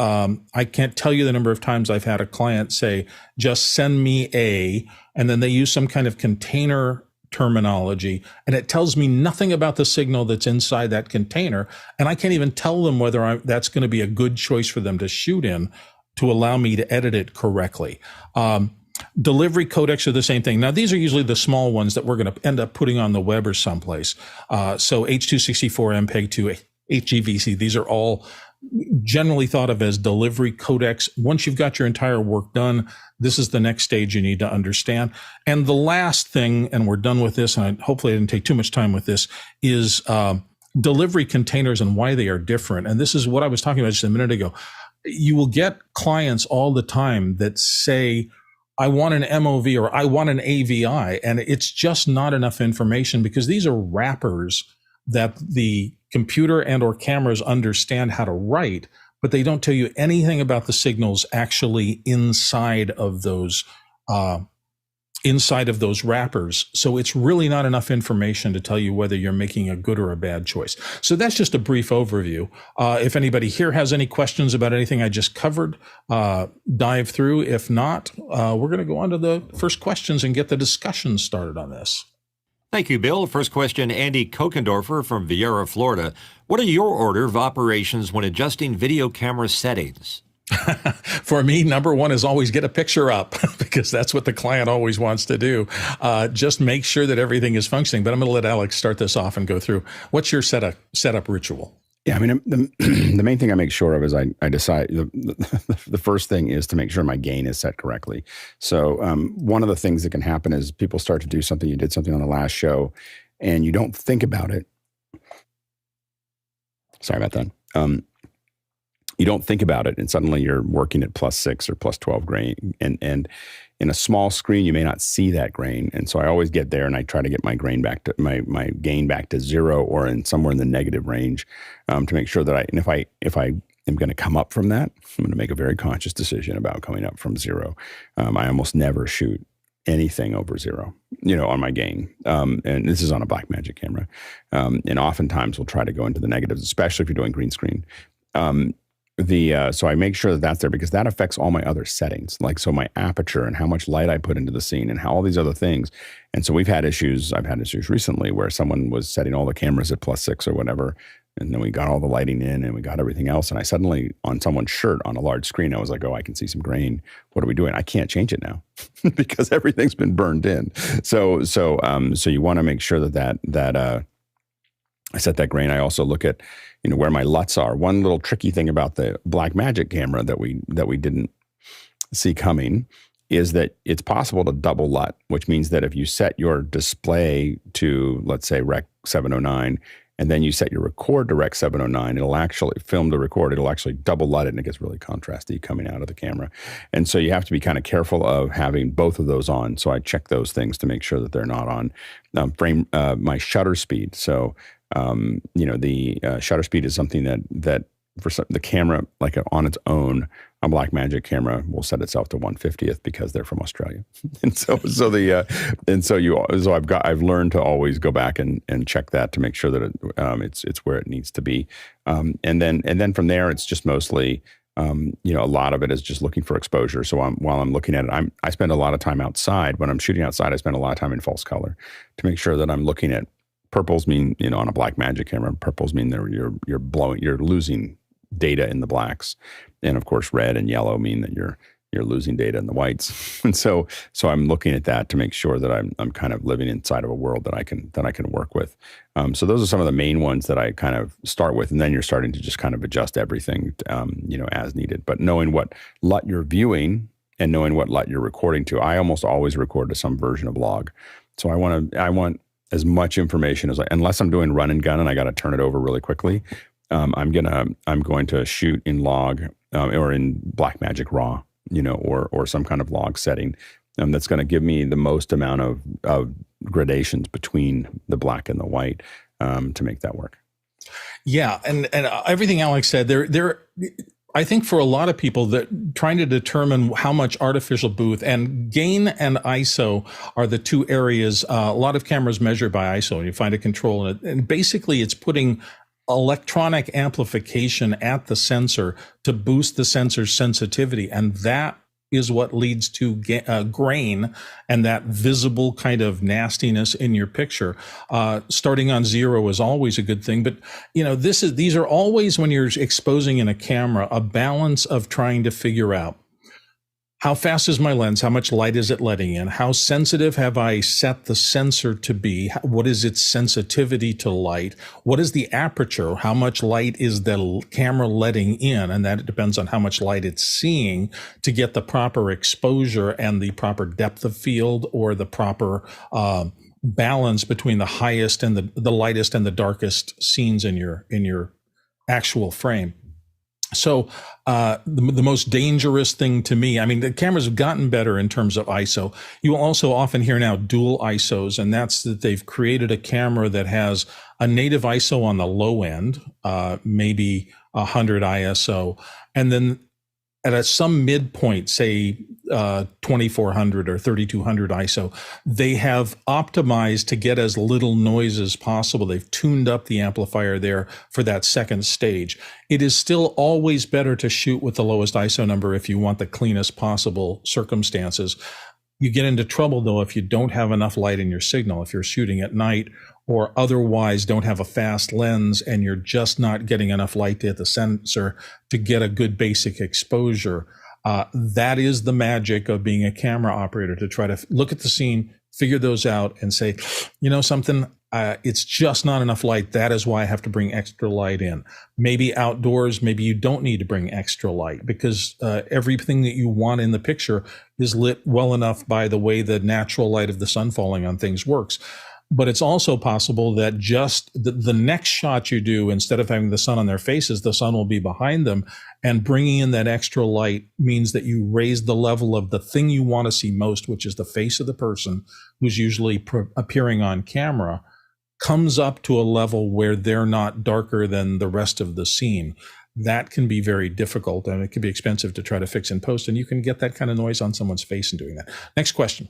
I can't tell you the number of times I've had a client say, just send me a, and then they use some kind of container terminology, and it tells me nothing about the signal that's inside that container, and I can't even tell them whether that's going to be a good choice for them to shoot in to allow me to edit it correctly. Delivery codecs are the same thing. Now, these are usually the small ones that we're going to end up putting on the web or someplace. So H.264, MPEG-2, HEVC, these are all generally thought of as delivery codecs. Once you've got your entire work done, this is the next stage you need to understand. And the last thing, and we're done with this, and hopefully I didn't take too much time with this, is delivery containers and why they are different. And this is what I was talking about just a minute ago. You will get clients all the time that say, I want an MOV or I want an AVI, and it's just not enough information because these are wrappers that the computer and or cameras understand how to write, but they don't tell you anything about the signals actually inside of those wrappers. So it's really not enough information to tell you whether you're making a good or a bad choice. So that's just a brief overview. If anybody here has any questions about anything I just covered, dive through. If not, we're going to go on to the first questions and get the discussion started on this. Thank you, Bill. First question, Andy Kokendorfer from Viera, Florida. What are your order of operations when adjusting video camera settings? For me, number one is always get a picture up because that's what the client always wants to do. Just make sure that everything is functioning. But I'm going to let Alex start this off and go through. What's your setup ritual? Yeah, I mean, the main thing I make sure of is I decide, the first thing is to make sure my gain is set correctly. So one of the things that can happen is people start to do something, you did something on the last show, and you don't think about it. Sorry about that. You don't think about it, and suddenly you're working at +6 or +12 grain. And in a small screen, you may not see that grain. And so I always get there and I try to get my grain back to my gain back to 0 or somewhere in the negative range to make sure that if I am going to come up from that, I'm going to make a very conscious decision about coming up from 0. I almost never shoot anything over 0, on my gain. And this is on a Blackmagic camera. And oftentimes we'll try to go into the negatives, especially if you're doing green screen. So I make sure that that's there because that affects all my other settings, like so my aperture and how much light I put into the scene and how all these other things. And so I've had issues recently where someone was setting all the cameras at +6 or whatever, and then we got all the lighting in and we got everything else. And I suddenly, on someone's shirt on a large screen, I was like, oh, I can see some grain. What are we doing? I can't change it now because everything's been burned in. So you want to make sure that I set that grain. I also look at, where my LUTs are. One little tricky thing about the Blackmagic camera that we didn't see coming is that it's possible to double LUT, which means that if you set your display to, let's say, Rec 709, and then you set your record to Rec 709, it'll actually film the record. It'll actually double LUT it, and it gets really contrasty coming out of the camera. And so you have to be kind of careful of having both of those on. So I check those things to make sure that they're not on. My shutter speed. So the shutter speed is something that for the camera, like on its own, a Blackmagic camera will set itself to 1/50th because they're from Australia, I've learned to always go back and check that to make sure that it's where it needs to be, and then from there it's just mostly a lot of it is just looking for exposure. So while I'm looking at it, I spend a lot of time outside. When I'm shooting outside, I spend a lot of time in false color to make sure that I'm looking at. Purples mean, on a Blackmagic camera, purples mean you're losing data in the blacks. And of course, red and yellow mean that you're losing data in the whites. And so I'm looking at that to make sure that I'm kind of living inside of a world that I can work with. So those are some of the main ones that I kind of start with. And then you're starting to just kind of adjust everything, as needed. But knowing what LUT you're viewing and knowing what LUT you're recording to, I almost always record to some version of log. So I want as much information as unless I'm doing run and gun and I got to turn it over really quickly. I'm going to shoot in log or in Blackmagic RAW, or some kind of log setting that's going to give me the most amount of gradations between the black and the white to make that work. Yeah, and everything Alex said, there. I think for a lot of people that trying to determine how much artificial boost and gain and ISO are the two areas. A lot of cameras measure by ISO, and you find a control in it. And basically it's putting electronic amplification at the sensor to boost the sensor's sensitivity. And that is what leads to grain and that visible kind of nastiness in your picture. Starting on 0 is always a good thing, but these are always, when you're exposing in a camera, a balance of trying to figure out how fast is my lens? How much light is it letting in? How sensitive have I set the sensor to be? What is its sensitivity to light? What is the aperture? How much light is the camera letting in? And that depends on how much light it's seeing to get the proper exposure and the proper depth of field, or the proper balance between the highest and the lightest and the darkest scenes in your actual frame. So the most dangerous thing to me, the cameras have gotten better in terms of ISO. You will also often hear now dual ISOs, and that's that they've created a camera that has a native ISO on the low end, maybe 100 ISO, and then at some midpoint, say 2400 or 3200 ISO, they have optimized to get as little noise as possible. They've tuned up the amplifier there for that second stage. It is still always better to shoot with the lowest ISO number if you want the cleanest possible circumstances. You get into trouble, though, if you don't have enough light in your signal. If you're shooting at night or otherwise don't have a fast lens and you're just not getting enough light to hit the sensor to get a good basic exposure, that is the magic of being a camera operator, to try to look at the scene, figure those out, and say, something, it's just not enough light. That is why I have to bring extra light in. Maybe outdoors, maybe you don't need to bring extra light, because everything that you want in the picture is lit well enough by the way the natural light of the sun falling on things works. But it's also possible that just the next shot you do, instead of having the sun on their faces, the sun will be behind them. And bringing in that extra light means that you raise the level of the thing you want to see most, which is the face of the person who's usually appearing on camera, comes up to a level where they're not darker than the rest of the scene. That can be very difficult, and it can be expensive to try to fix in post. And you can get that kind of noise on someone's face in doing that. Next question.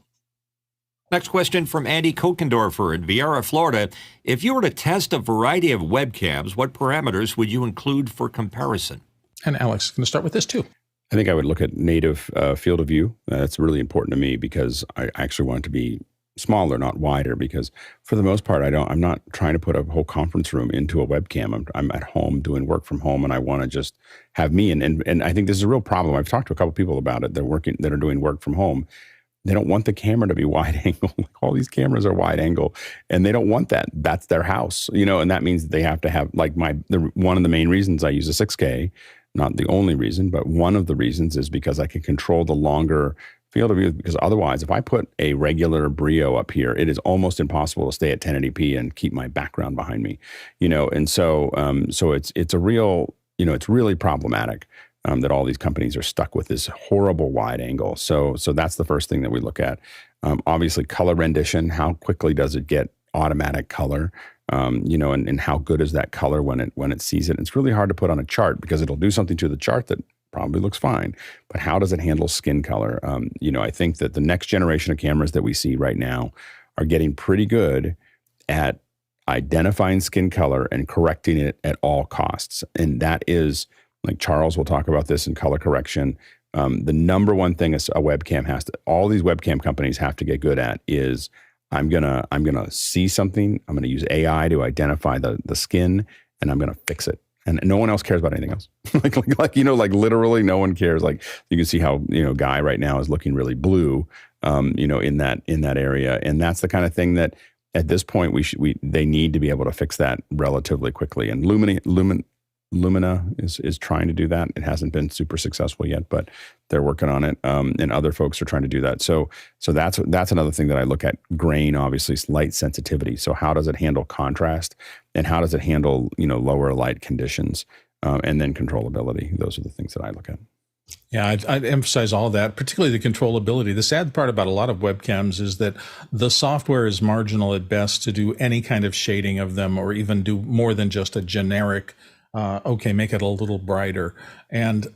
Next question from Andy Kokendorfer in Viera, Florida. If you were to test a variety of webcams, what parameters would you include for comparison? And Alex, going to start with this too. I think I would look at native field of view. That's really important to me because I actually want it to be smaller, not wider, because for the most part, I'm not trying to put a whole conference room into a webcam. I'm at home doing work from home, and I want to just have me. And I think this is a real problem. I've talked to a couple people about it. That are doing work from home. They don't want the camera to be wide angle. All these cameras are wide angle, and they don't want that. That's their house, and that means that they have to have one of the main reasons I use a 6K. Not the only reason, but one of the reasons is because I can control the longer field of view, because otherwise, if I put a regular Brio up here, it is almost impossible to stay at 1080p and keep my background behind me, and so it's a real, it's really problematic that all these companies are stuck with this horrible wide angle. So that's the first thing that we look at. Obviously, color rendition, how quickly does it get automatic color? And how good is that color when it sees it? It's really hard to put on a chart because it'll do something to the chart that probably looks fine, but how does it handle skin color? I think that the next generation of cameras that we see right now are getting pretty good at identifying skin color and correcting it at all costs. And that is, like Charles will talk about this in color correction. The number one thing is all these webcam companies have to get good at is I'm gonna see something. I'm gonna use AI to identify the skin, and I'm gonna fix it. And no one else cares about anything else. like literally, no one cares. Like you can see how Guy right now is looking really blue, in that area, and that's the kind of thing that at this point they need to be able to fix that relatively quickly. And Lumina is trying to do that. It hasn't been super successful yet, but they're working on it. And other folks are trying to do that. So that's another thing that I look at. Grain, obviously, light sensitivity. So how does it handle contrast, and how does it handle lower light conditions, and then controllability. Those are the things that I look at. Yeah, I'd emphasize all that, particularly the controllability. The sad part about a lot of webcams is that the software is marginal at best to do any kind of shading of them, or even do more than just a generic make it a little brighter. And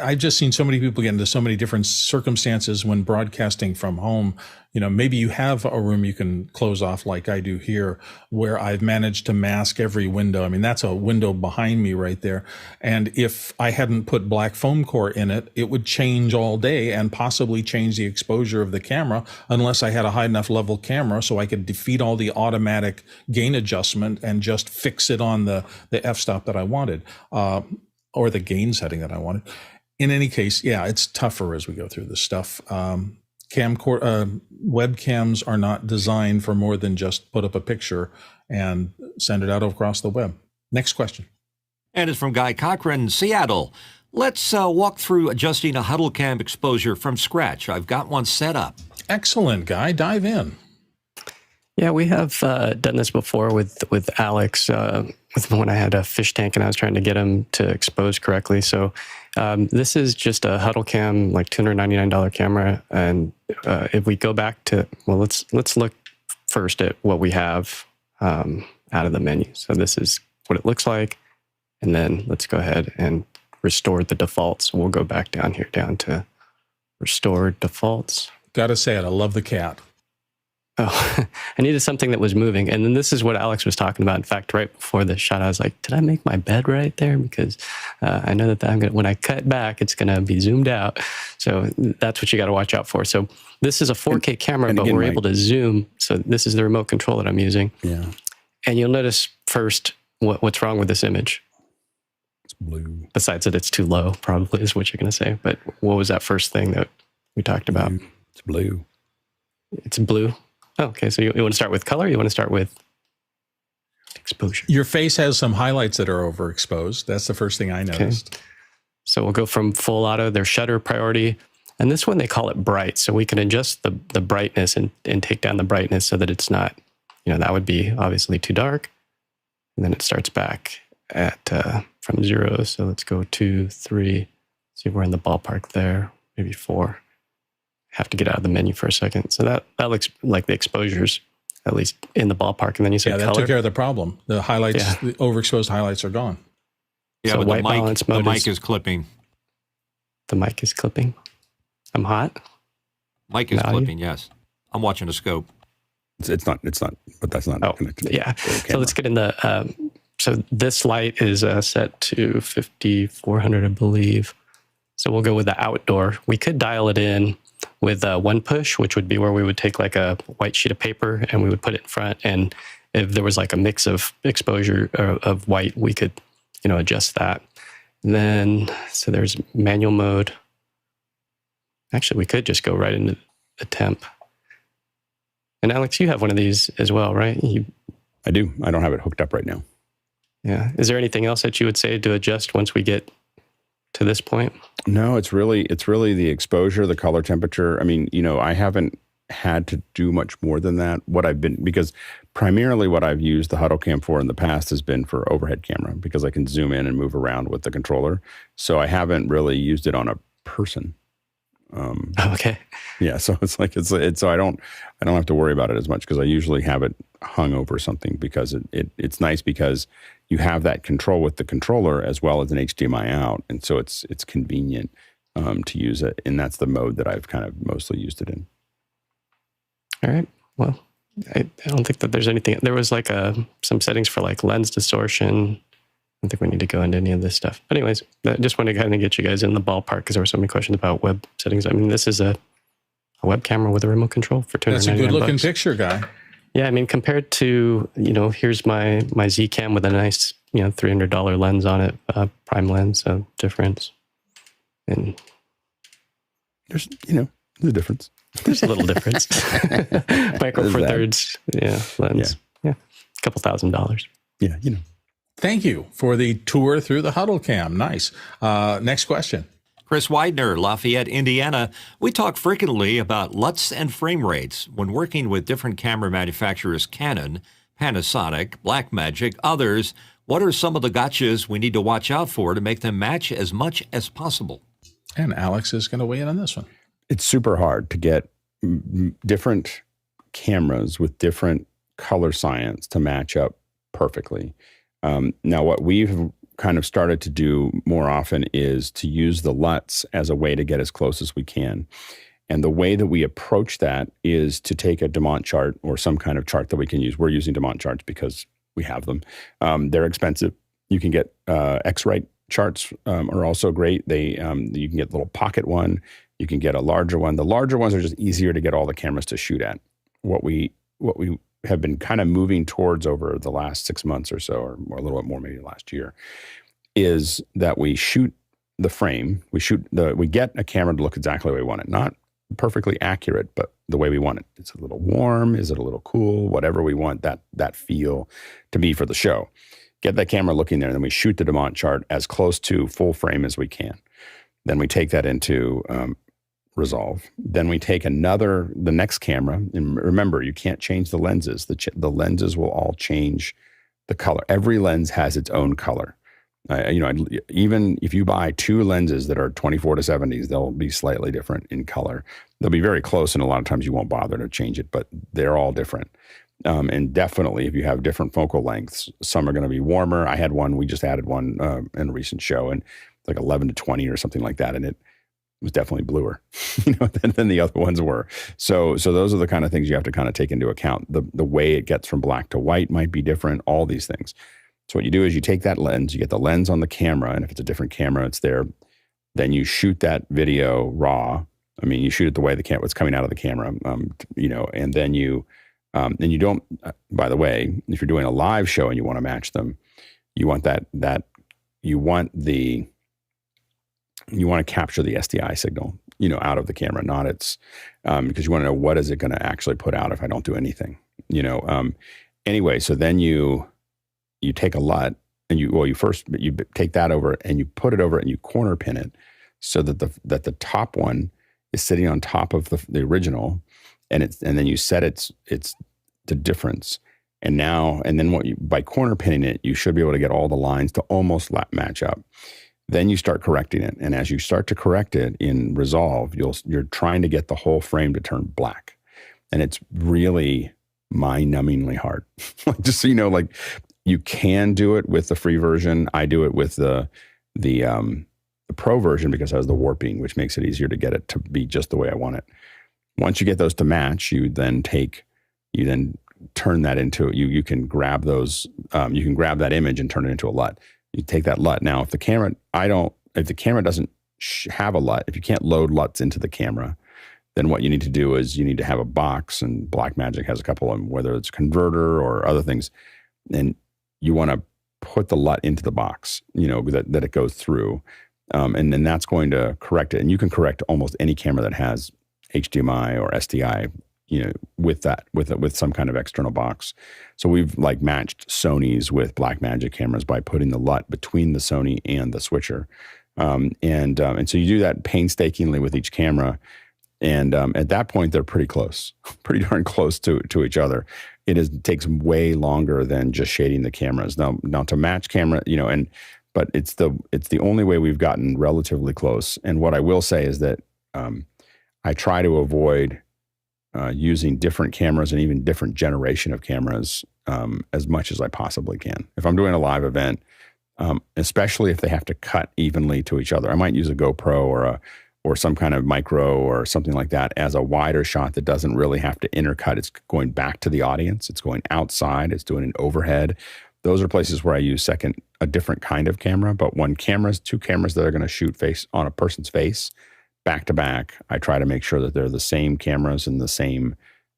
I've just seen so many people get into so many different circumstances when broadcasting from home. Maybe you have a room you can close off like I do here, where I've managed to mask every window. I mean, that's a window behind me right there. And if I hadn't put black foam core in it, it would change all day and possibly change the exposure of the camera, unless I had a high enough level camera so I could defeat all the automatic gain adjustment and just fix it on the f-stop that I wanted. Or the gain setting that I wanted. In any case, yeah, it's tougher as we go through this stuff. Webcams are not designed for more than just put up a picture and send it out across the web. Next question. And it's from Guy Cochran, Seattle. Let's walk through adjusting a HuddleCam exposure from scratch. I've got one set up. Excellent, Guy. Dive in. Yeah, we have done this before with Alex, when I had a fish tank and I was trying to get him to expose correctly. So this is just a HuddleCam, like $299 camera. And if we go back to, let's look first at what we have out of the menu. So this is what it looks like. And then let's go ahead and restore the defaults. We'll go back down here, down to restore defaults. Gotta say it, I love the cat. Oh, I needed something that was moving. And then this is what Alex was talking about. In fact, right before the shot, I was like, did I make my bed right there? Because I know that when I cut back, it's going to be zoomed out. So that's what you got to watch out for. So this is a 4K camera, but we're able to zoom. So this is the remote control that I'm using. Yeah. And you'll notice first what's wrong with this image. It's blue. Besides that it's too low, probably is what you're going to say. But what was that first thing that we talked about? It's blue. It's blue. Oh, okay, so you want to start with color? Or you want to start with exposure? Your face has some highlights that are overexposed. That's the first thing I noticed. Okay. So we'll go from full auto, their shutter priority. And this one, they call it bright. So we can adjust the brightness and take down the brightness so that it's not, that would be obviously too dark. And then it starts back at from 0. So let's go 2, 3. See if we're in the ballpark there, maybe 4. Have to get out of the menu for a second. So that looks like the exposures, at least in the ballpark. And then you say that color. Took care of the problem. The highlights, the overexposed highlights are gone. Yeah, so but white balance mode the mic is clipping. The mic is clipping. I'm hot. Mic is clipping, yes. I'm watching a scope. It's not, but that's not connected. Yeah. So let's get in the, so this light is set to 5400, I believe. So we'll go with the outdoor. We could dial it in with one push, which would be where we would take like a white sheet of paper and we would put it in front. And if there was like a mix of exposure of white, we could, adjust that. And then, so there's manual mode. Actually, we could just go right into the temp. And Alex, you have one of these as well, right? I do. I don't have it hooked up right now. Yeah. Is there anything else that you would say to adjust once we get to this point? No, it's really the exposure, the color temperature. I mean, I haven't had to do much more than that. Because primarily what I've used the HuddleCam for in the past has been for overhead camera, because I can zoom in and move around with the controller. So I haven't really used it on a person. Okay. Yeah, so so I don't have to worry about it as much, because I usually have it hung over something, because it's nice because you have that control with the controller as well as an HDMI out, and so it's convenient to use it, and that's the mode that I've kind of mostly used it in. All right. Well, I don't think that there's anything. There was like some settings for like lens distortion. I don't think we need to go into any of this stuff. But anyways, I just want to kind of get you guys in the ballpark, because there were so many questions about web settings. I mean, this is a web camera with a remote control for $299. That's a good looking picture, guy. Yeah, I mean, compared to, here's my Z cam with a nice, $300 lens on it, prime lens, so difference. And there's a difference. There's a little difference. Micro Four Thirds, lens. Yeah, a couple $1,000. Yeah, Thank you for the tour through the HuddleCam. Nice. Next question. Chris Widener, Lafayette, Indiana. We talk frequently about LUTs and frame rates when working with different camera manufacturers, Canon, Panasonic, Blackmagic, others. What are some of the gotchas we need to watch out for to make them match as much as possible? And Alex is going to weigh in on this one. It's super hard to get different cameras with different color science to match up perfectly. Now, what we've kind of started to do more often is to use the LUTs as a way to get as close as we can. And the way that we approach that is to take a Demont chart or some kind of chart that we can use. We're using Demont charts because we have them. They're expensive. You can get X-Rite charts are also great. You can get a little pocket one. You can get a larger one. The larger ones are just easier to get all the cameras to shoot at. What we have been kind of moving towards over the last 6 months or so, or a little bit more maybe last year, is that we shoot the frame. We get a camera to look exactly the way we want it. Not perfectly accurate, but the way we want it. It's a little warm. Is it a little cool? Whatever we want that feel to be for the show. Get that camera looking there, and then we shoot the Demont chart as close to full frame as we can. Then we take that into Resolve. Then we take the next camera, and remember, you can't change the lenses. The lenses will all change the color. Every lens has its own color. Even if you buy two lenses that are 24 to 70s, they'll be slightly different in color. They'll be very close, and a lot of times you won't bother to change it, but they're all different. And definitely, if you have different focal lengths, some are going to be warmer. I had one, we just added one in a recent show, and like 11 to 20 or something like that, and it was definitely bluer, than the other ones were. So those are the kind of things you have to kind of take into account. The way it gets from black to white might be different, all these things. So what you do is you take that lens, you get the lens on the camera, and if it's a different camera, it's there. Then you shoot that video raw. I mean, you shoot it the way what's coming out of the camera, and then you don't, by the way, if you're doing a live show and you want to match them, you want you want to capture the SDI signal, out of the camera, not because you want to know what is it going to actually put out if I don't do anything, Anyway, so then you take a LUT and you take that over and you put it over and you corner pin it so that the top one is sitting on top of the original, and then you set it's the difference. And then by corner pinning it, you should be able to get all the lines to almost match up. Then you start correcting it. And as you start to correct it in Resolve, you're trying to get the whole frame to turn black. And it's really mind-numbingly hard. Just so you know, you can do it with the free version. I do it with the pro version because it has the warping, which makes it easier to get it to be just the way I want it. Once you get those to match, you then turn that into, you can grab those, you can grab that image and turn it into a LUT. You take that LUT. Now, if the camera doesn't have a LUT, if you can't load LUTs into the camera, then what you need to do is you need to have a box, and Blackmagic has a couple of them, whether it's converter or other things, and you want to put the LUT into the box, that it goes through, and then that's going to correct it. And you can correct almost any camera that has HDMI or SDI, with some kind of external box. So we've matched Sony's with Blackmagic cameras by putting the LUT between the Sony and the switcher, and so you do that painstakingly with each camera. And at that point, they're pretty darn close to each other. It takes way longer than just shading the cameras. Now to match camera, but it's the only way we've gotten relatively close. And what I will say is that I try to avoid using different cameras and even different generation of cameras as much as I possibly can. If I'm doing a live event, especially if they have to cut evenly to each other, I might use a GoPro or some kind of micro or something like that as a wider shot that doesn't really have to intercut. It's going back to the audience. It's going outside. It's doing an overhead. Those are places where I use a different kind of camera. But when two cameras that are going to shoot face on a person's face back to back, I try to make sure that they're the same cameras and the same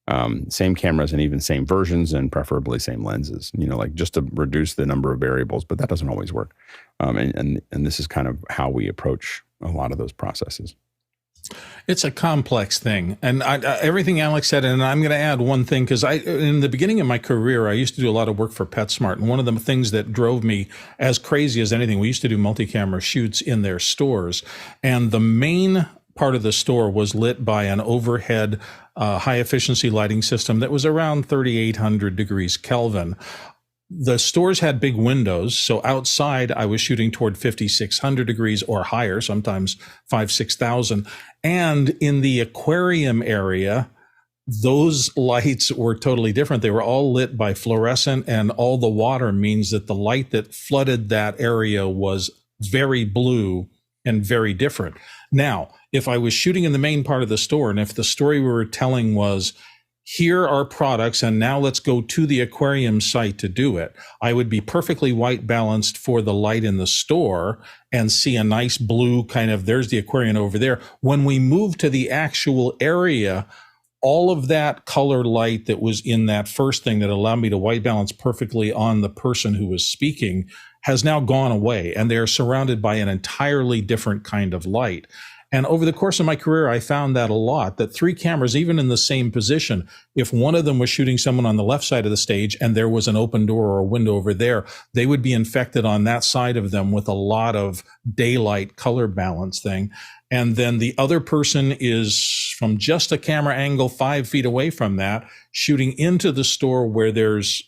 cameras and even same versions and preferably same lenses, just to reduce the number of variables, but that doesn't always work. And this is kind of how we approach a lot of those processes. It's a complex thing. And everything Alex said, and I'm going to add one thing, because in the beginning of my career, I used to do a lot of work for PetSmart. And one of the things that drove me as crazy as anything, we used to do multi-camera shoots in their stores. And the main part of the store was lit by an overhead high efficiency lighting system that was around 3,800 degrees Kelvin. The stores had big windows, so outside I was shooting toward 5,600 degrees or higher, sometimes 6,000. And in the aquarium area, those lights were totally different. They were all lit by fluorescent, and all the water means that the light that flooded that area was very blue and very different. Now, if I was shooting in the main part of the store, and if the story we were telling was, here are products, and now let's go to the aquarium site to do it, I would be perfectly white balanced for the light in the store and see a nice blue kind of, there's the aquarium over there. When we move to the actual area, all of that color light that was in that first thing that allowed me to white balance perfectly on the person who was speaking has now gone away, and they're surrounded by an entirely different kind of light. And over the course of my career, I found that a lot, that three cameras, even in the same position, if one of them was shooting someone on the left side of the stage and there was an open door or a window over there, they would be infected on that side of them with a lot of daylight color balance thing. And then the other person is from just a camera angle 5 feet away from that, shooting into the store where there's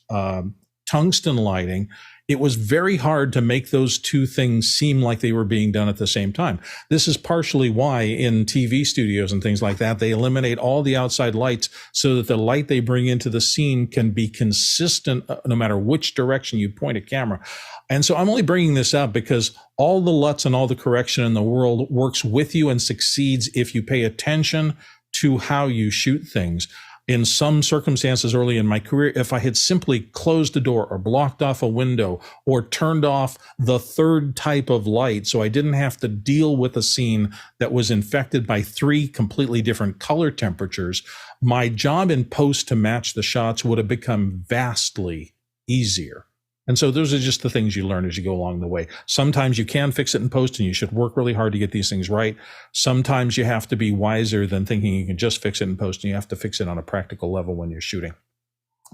tungsten lighting. It was very hard to make those two things seem like they were being done at the same time. This is partially why in TV studios and things like that, they eliminate all the outside lights so that the light they bring into the scene can be consistent no matter which direction you point a camera. And so I'm only bringing this up because all the LUTs and all the correction in the world works with you and succeeds if you pay attention to how you shoot things. In some circumstances early in my career, if I had simply closed a door or blocked off a window or turned off the third type of light so I didn't have to deal with a scene that was infected by three completely different color temperatures, my job in post to match the shots would have become vastly easier. And so those are just the things you learn as you go along the way. Sometimes you can fix it in post and you should work really hard to get these things right. Sometimes you have to be wiser than thinking you can just fix it in post, and you have to fix it on a practical level when you're shooting.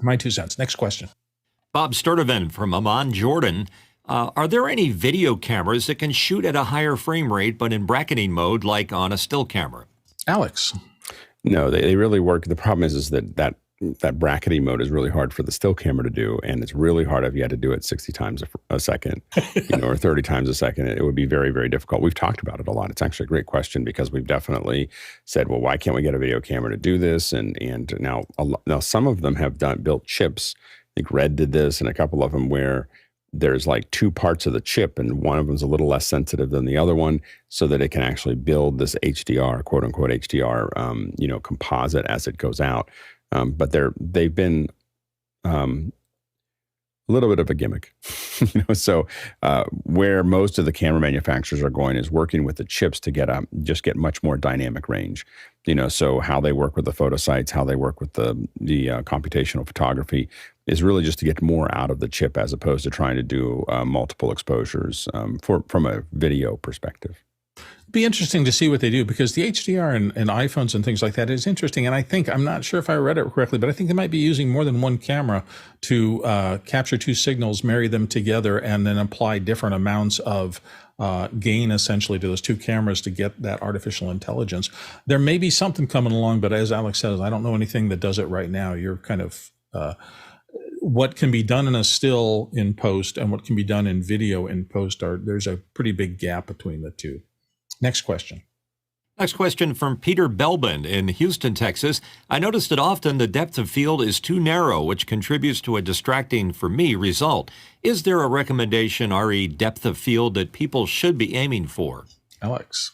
My 2 cents. Next question. Bob Sturtevant from Amman, Jordan. Are there any video cameras that can shoot at a higher frame rate but in bracketing mode like on a still camera? Alex. No, they really work. The problem is that bracketing mode is really hard for the still camera to do, and it's really hard if you had to do it 60 times a second, or 30 times a second. It would be very, very difficult. We've talked about it a lot. It's actually a great question because we've definitely said, well, why can't we get a video camera to do this? And now some of them have built chips. I think Red did this, and a couple of them where there's like two parts of the chip, and one of them's a little less sensitive than the other one, so that it can actually build this HDR, quote unquote HDR, composite as it goes out. But they've been a little bit of a gimmick, So where most of the camera manufacturers are going is working with the chips to get much more dynamic range. So how they work with the photo sites, how they work with the computational photography is really just to get more out of the chip as opposed to trying to do multiple exposures from a video perspective. Be interesting to see what they do, because the HDR and iPhones and things like that is interesting. And I think, I'm not sure if I read it correctly, but I think they might be using more than one camera to capture two signals, marry them together, and then apply different amounts of gain essentially to those two cameras to get that artificial intelligence. There may be something coming along, but as Alex says, I don't know anything that does it right now. You're kind of what can be done in a still in post and what can be done in video in post there's a pretty big gap between the two. Next question. Next question from Peter Belbin in Houston, Texas. I noticed that often the depth of field is too narrow, which contributes to a distracting, for me, result. Is there a recommendation, RE depth of field, that people should be aiming for? Alex.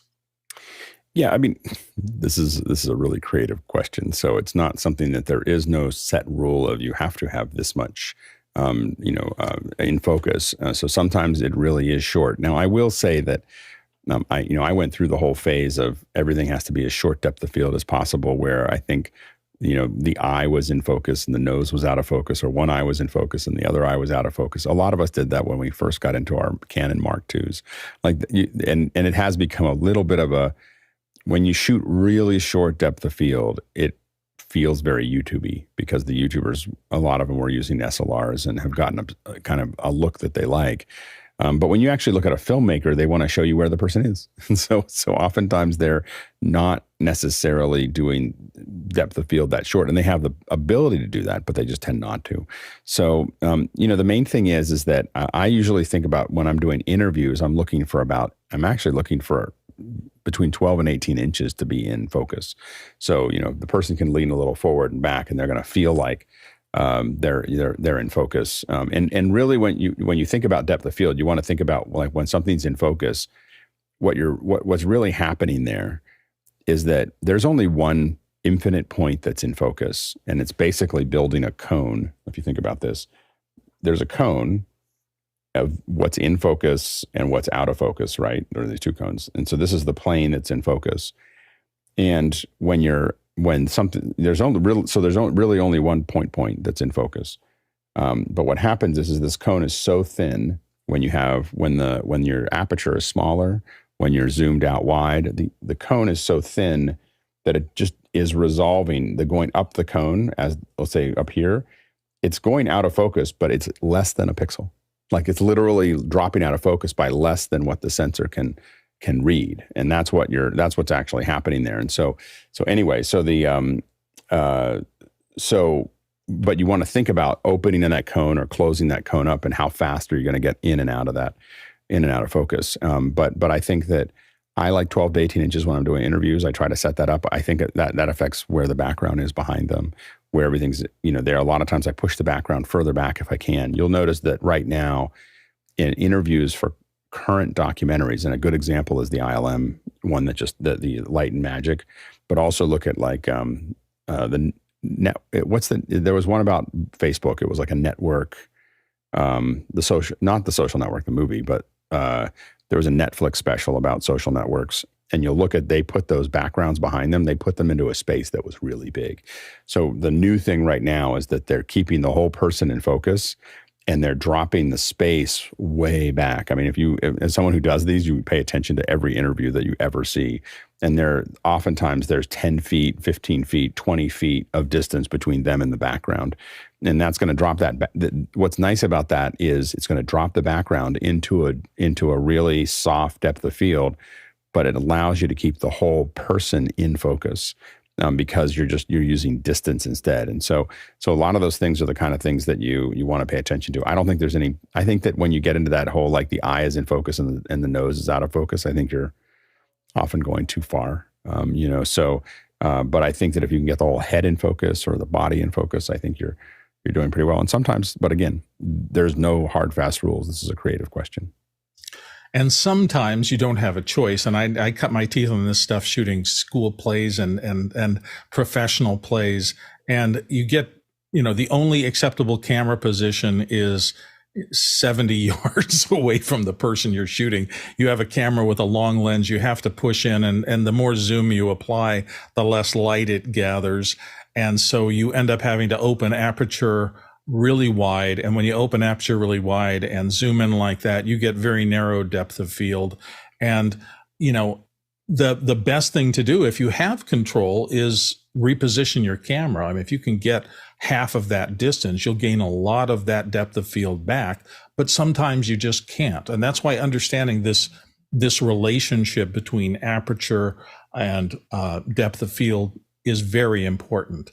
Yeah, I mean, this is a really creative question. So it's not something that there is no set rule of you have to have this much, in focus. So sometimes it really is short. Now, I will say that I went through the whole phase of everything has to be as short depth of field as possible, where I think, the eye was in focus and the nose was out of focus, or one eye was in focus and the other eye was out of focus. A lot of us did that when we first got into our Canon Mark IIs. And it has become a little bit of when you shoot really short depth of field, it feels very YouTube-y, because the YouTubers, a lot of them were using SLRs and have gotten a kind of a look that they like. But when you actually look at a filmmaker, they want to show you where the person is. And so oftentimes they're not necessarily doing depth of field that short, and they have the ability to do that, but they just tend not to. So, the main thing is that I usually think about when I'm doing interviews, I'm actually looking for between 12 and 18 inches to be in focus. So, the person can lean a little forward and back, and they're going to feel like they're in focus. And really, when you think about depth of field, you want to think about, like, when something's in focus, what's really happening there is that there's only one infinite point that's in focus, and it's basically building a cone. If you think about this, there's a cone of what's in focus and what's out of focus, right? There are these two cones, and so this is the plane that's in focus. And there's really only one point that's in focus. But what happens is this cone is so thin when your aperture is smaller, when you're zoomed out wide, the cone is so thin that it just is resolving the going up the cone, as let's say up here, it's going out of focus, but it's less than a pixel. Like, it's literally dropping out of focus by less than what the sensor can read, and that's what's actually happening there. And but you want to think about opening in that cone or closing that cone up, and how fast are you going to get in and out of focus. But I think that I like 12 to 18 inches when I'm doing interviews. I try to set that up. I think that affects where the background is behind them, where everything's, there. A lot of times I push the background further back if I can. You'll notice that right now in interviews for current documentaries, and a good example is the ILM one that just the Light and Magic, but also look at like there was one about Facebook. It was like a network, not the Social Network, the movie, but there was a Netflix special about social networks, and you'll look at, they put those backgrounds behind them, they put them into a space that was really big. So the new thing right now is that they're keeping the whole person in focus, and they're dropping the space way back. I mean, as someone who does these, you pay attention to every interview that you ever see. And oftentimes there's 10 feet, 15 feet, 20 feet of distance between them and the background. And that's going to drop that. What's nice about that is it's going to drop the background into a really soft depth of field, but it allows you to keep the whole person in focus. Because you're using distance instead. And so a lot of those things are the kind of things that you want to pay attention to. I don't think there's any, I think that when you get into that whole, like, the eye is in focus and the nose is out of focus, I think you're often going too far. But I think that if you can get the whole head in focus or the body in focus, I think you're you're doing pretty well. And sometimes, but again, there's no hard, fast rules. This is a creative question. And sometimes you don't have a choice. And I cut my teeth on this stuff shooting school plays and professional plays. And you get, the only acceptable camera position is 70 yards away from the person you're shooting. You have a camera with a long lens you have to push in, and the more zoom you apply, the less light it gathers. And so you end up having to open aperture really wide. And when you open aperture really wide and zoom in like that, you get very narrow depth of field. And, the best thing to do if you have control is reposition your camera. I mean, if you can get half of that distance, you'll gain a lot of that depth of field back, but sometimes you just can't. And that's why understanding this relationship between aperture and depth of field is very important.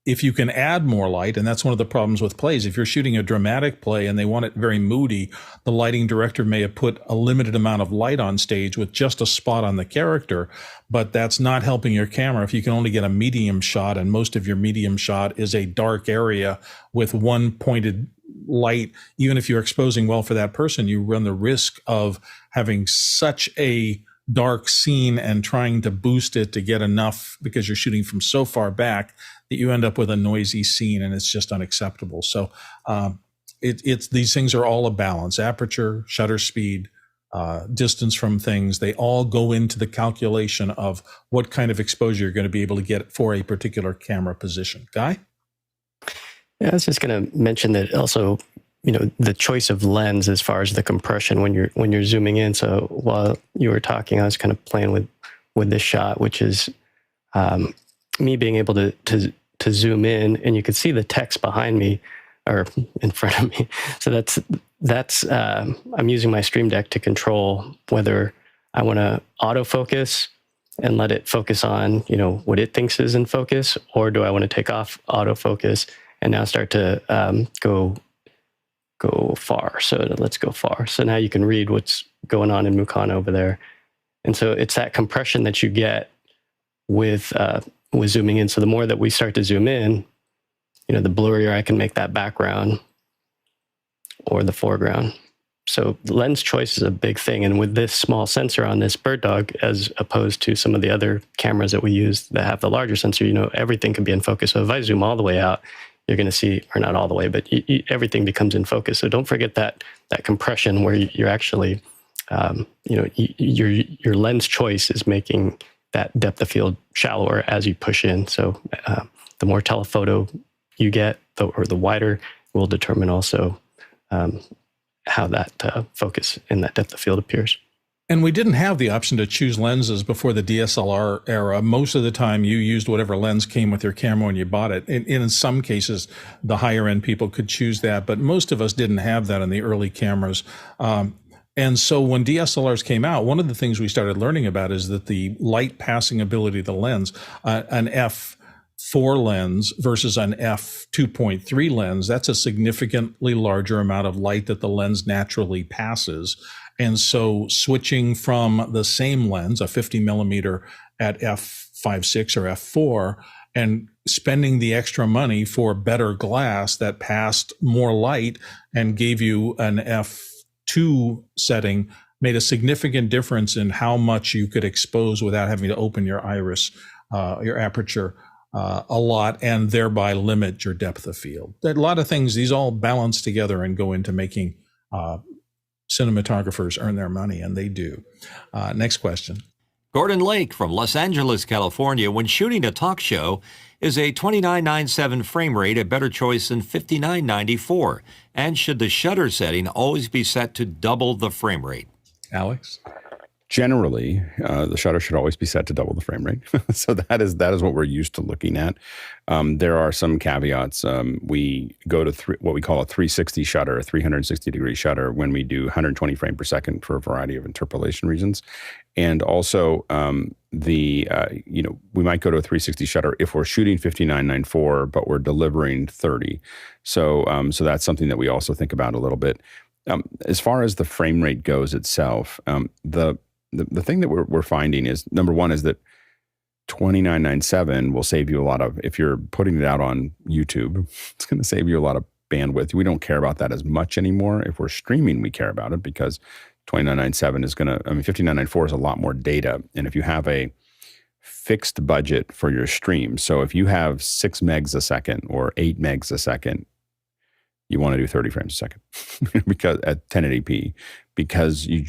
If you can add more light, and that's one of the problems with plays, if you're shooting a dramatic play and they want it very moody, the lighting director may have put a limited amount of light on stage with just a spot on the character, but that's not helping your camera if you can only get a medium shot, and most of your medium shot is a dark area with one pointed light. Even if you're exposing well for that person, you run the risk of having such a dark scene and trying to boost it to get enough, because you're shooting from so far back, that you end up with a noisy scene, and it's just unacceptable. So it's these things are all a balance: aperture, shutter speed, distance from things. They all go into the calculation of what kind of exposure you're going to be able to get for a particular camera position. Guy? Yeah, I was just going to mention that also, the choice of lens as far as the compression when you're zooming in. So while you were talking, I was kind of playing with this shot, which is me being able to zoom in, and you can see the text behind me or in front of me. So that's I'm using my Stream Deck to control whether I want to autofocus and let it focus on what it thinks is in focus, or do I want to take off autofocus and now start to go far. So let's go far. So now you can read what's going on in Mukana over there. And so it's that compression that you get with zooming in. So the more that we start to zoom in, the blurrier I can make that background or the foreground. So lens choice is a big thing. And with this small sensor on this bird dog, as opposed to some of the other cameras that we use that have the larger sensor, everything can be in focus. So if I zoom all the way out, you're going to see, or not all the way, but everything becomes in focus. So don't forget that compression where you're actually, your lens choice is making that depth of field shallower as you push in. So the more telephoto you get, or the wider, will determine also how that focus in that depth of field appears. And we didn't have the option to choose lenses before the DSLR era. Most of the time you used whatever lens came with your camera when you bought it. In some cases, the higher end people could choose that, but most of us didn't have that in the early cameras. And so when DSLRs came out, one of the things we started learning about is that the light passing ability of the lens, an f4 lens versus an f2.3 lens, that's a significantly larger amount of light that the lens naturally passes. And so switching from the same lens, a 50 millimeter at f5.6 or f4, and spending the extra money for better glass that passed more light and gave you an f2 setting made a significant difference in how much you could expose without having to open your iris, your aperture a lot, and thereby limit your depth of field. A lot of things, these all balance together and go into making cinematographers earn their money, and they do. Next question. Gordon Lake from Los Angeles, California. When shooting a talk show, is a 2997 frame rate a better choice than 5994? And should the shutter setting always be set to double the frame rate? Alex? Generally, the shutter should always be set to double the frame rate. So that is what we're used to looking at. There are some caveats. We go to what we call a 360 shutter, a 360-degree shutter, when we do 120 frames per second for a variety of interpolation reasons. And also, we might go to a 360 shutter if we're shooting 5994, but we're delivering 30. So that's something that we also think about a little bit. As far as the frame rate goes itself, the thing that we're finding is, number one, is that $29.97 will save you a lot of, if you're putting it out on YouTube, it's going to save you a lot of bandwidth. We don't care about that as much anymore. If we're streaming, we care about it because $29.97 is going to, I mean, $59.94 is a lot more data. And if you have a fixed budget for your stream, so if you have 6 megs a second or 8 megs a second, you want to do 30 frames a second because at 1080p, because you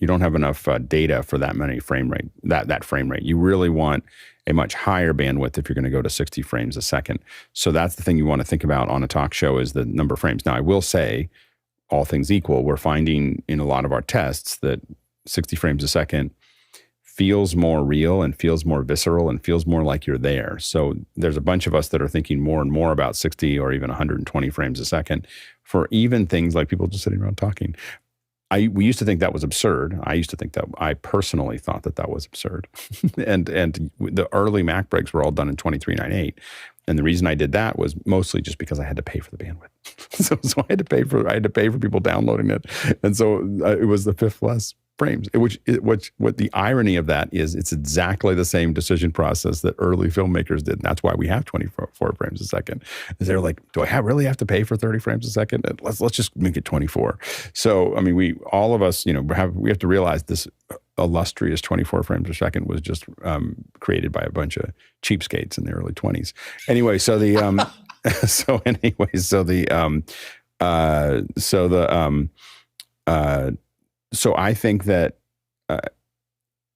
don't have enough data for that many frame rate, that frame rate. You really want a much higher bandwidth if you're going to go to 60 frames a second. So that's the thing you want to think about on a talk show is the number of frames. Now, I will say, all things equal, we're finding in a lot of our tests that 60 frames a second feels more real and feels more visceral and feels more like you're there. So there's a bunch of us that are thinking more and more about 60 or even 120 frames a second for even things like people just sitting around talking. We used to think that was absurd. I personally thought that was absurd. and the early Mac breaks were all done in 2398. And the reason I did that was mostly just because I had to pay for the bandwidth. so I had to pay for people downloading it. And so it was the fifth less frames, what the irony of that is, it's exactly the same decision process that early filmmakers did. And that's why we have 24 frames a second. They're like, do I really have to pay for 30 frames a second? Let's just make it 24. So, I mean, all of us, we have to realize this illustrious 24 frames per second was just created by a bunch of cheapskates in the early 20s. Anyway, so so I think that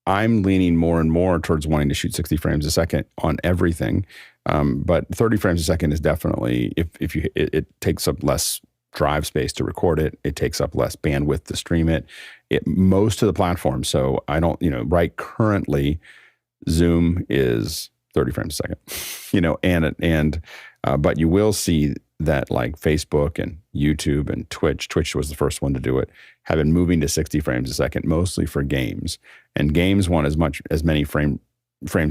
I'm leaning more and more towards wanting to shoot 60 frames a second on everything. But 30 frames a second is definitely, it takes up less drive space to record it. It takes up less bandwidth to stream it. Most of the platforms. So I don't, right currently Zoom is 30 frames a second, but you will see that like Facebook and YouTube and Twitch was the first one to do it, have been moving to 60 frames a second, mostly for games. And games want as many frames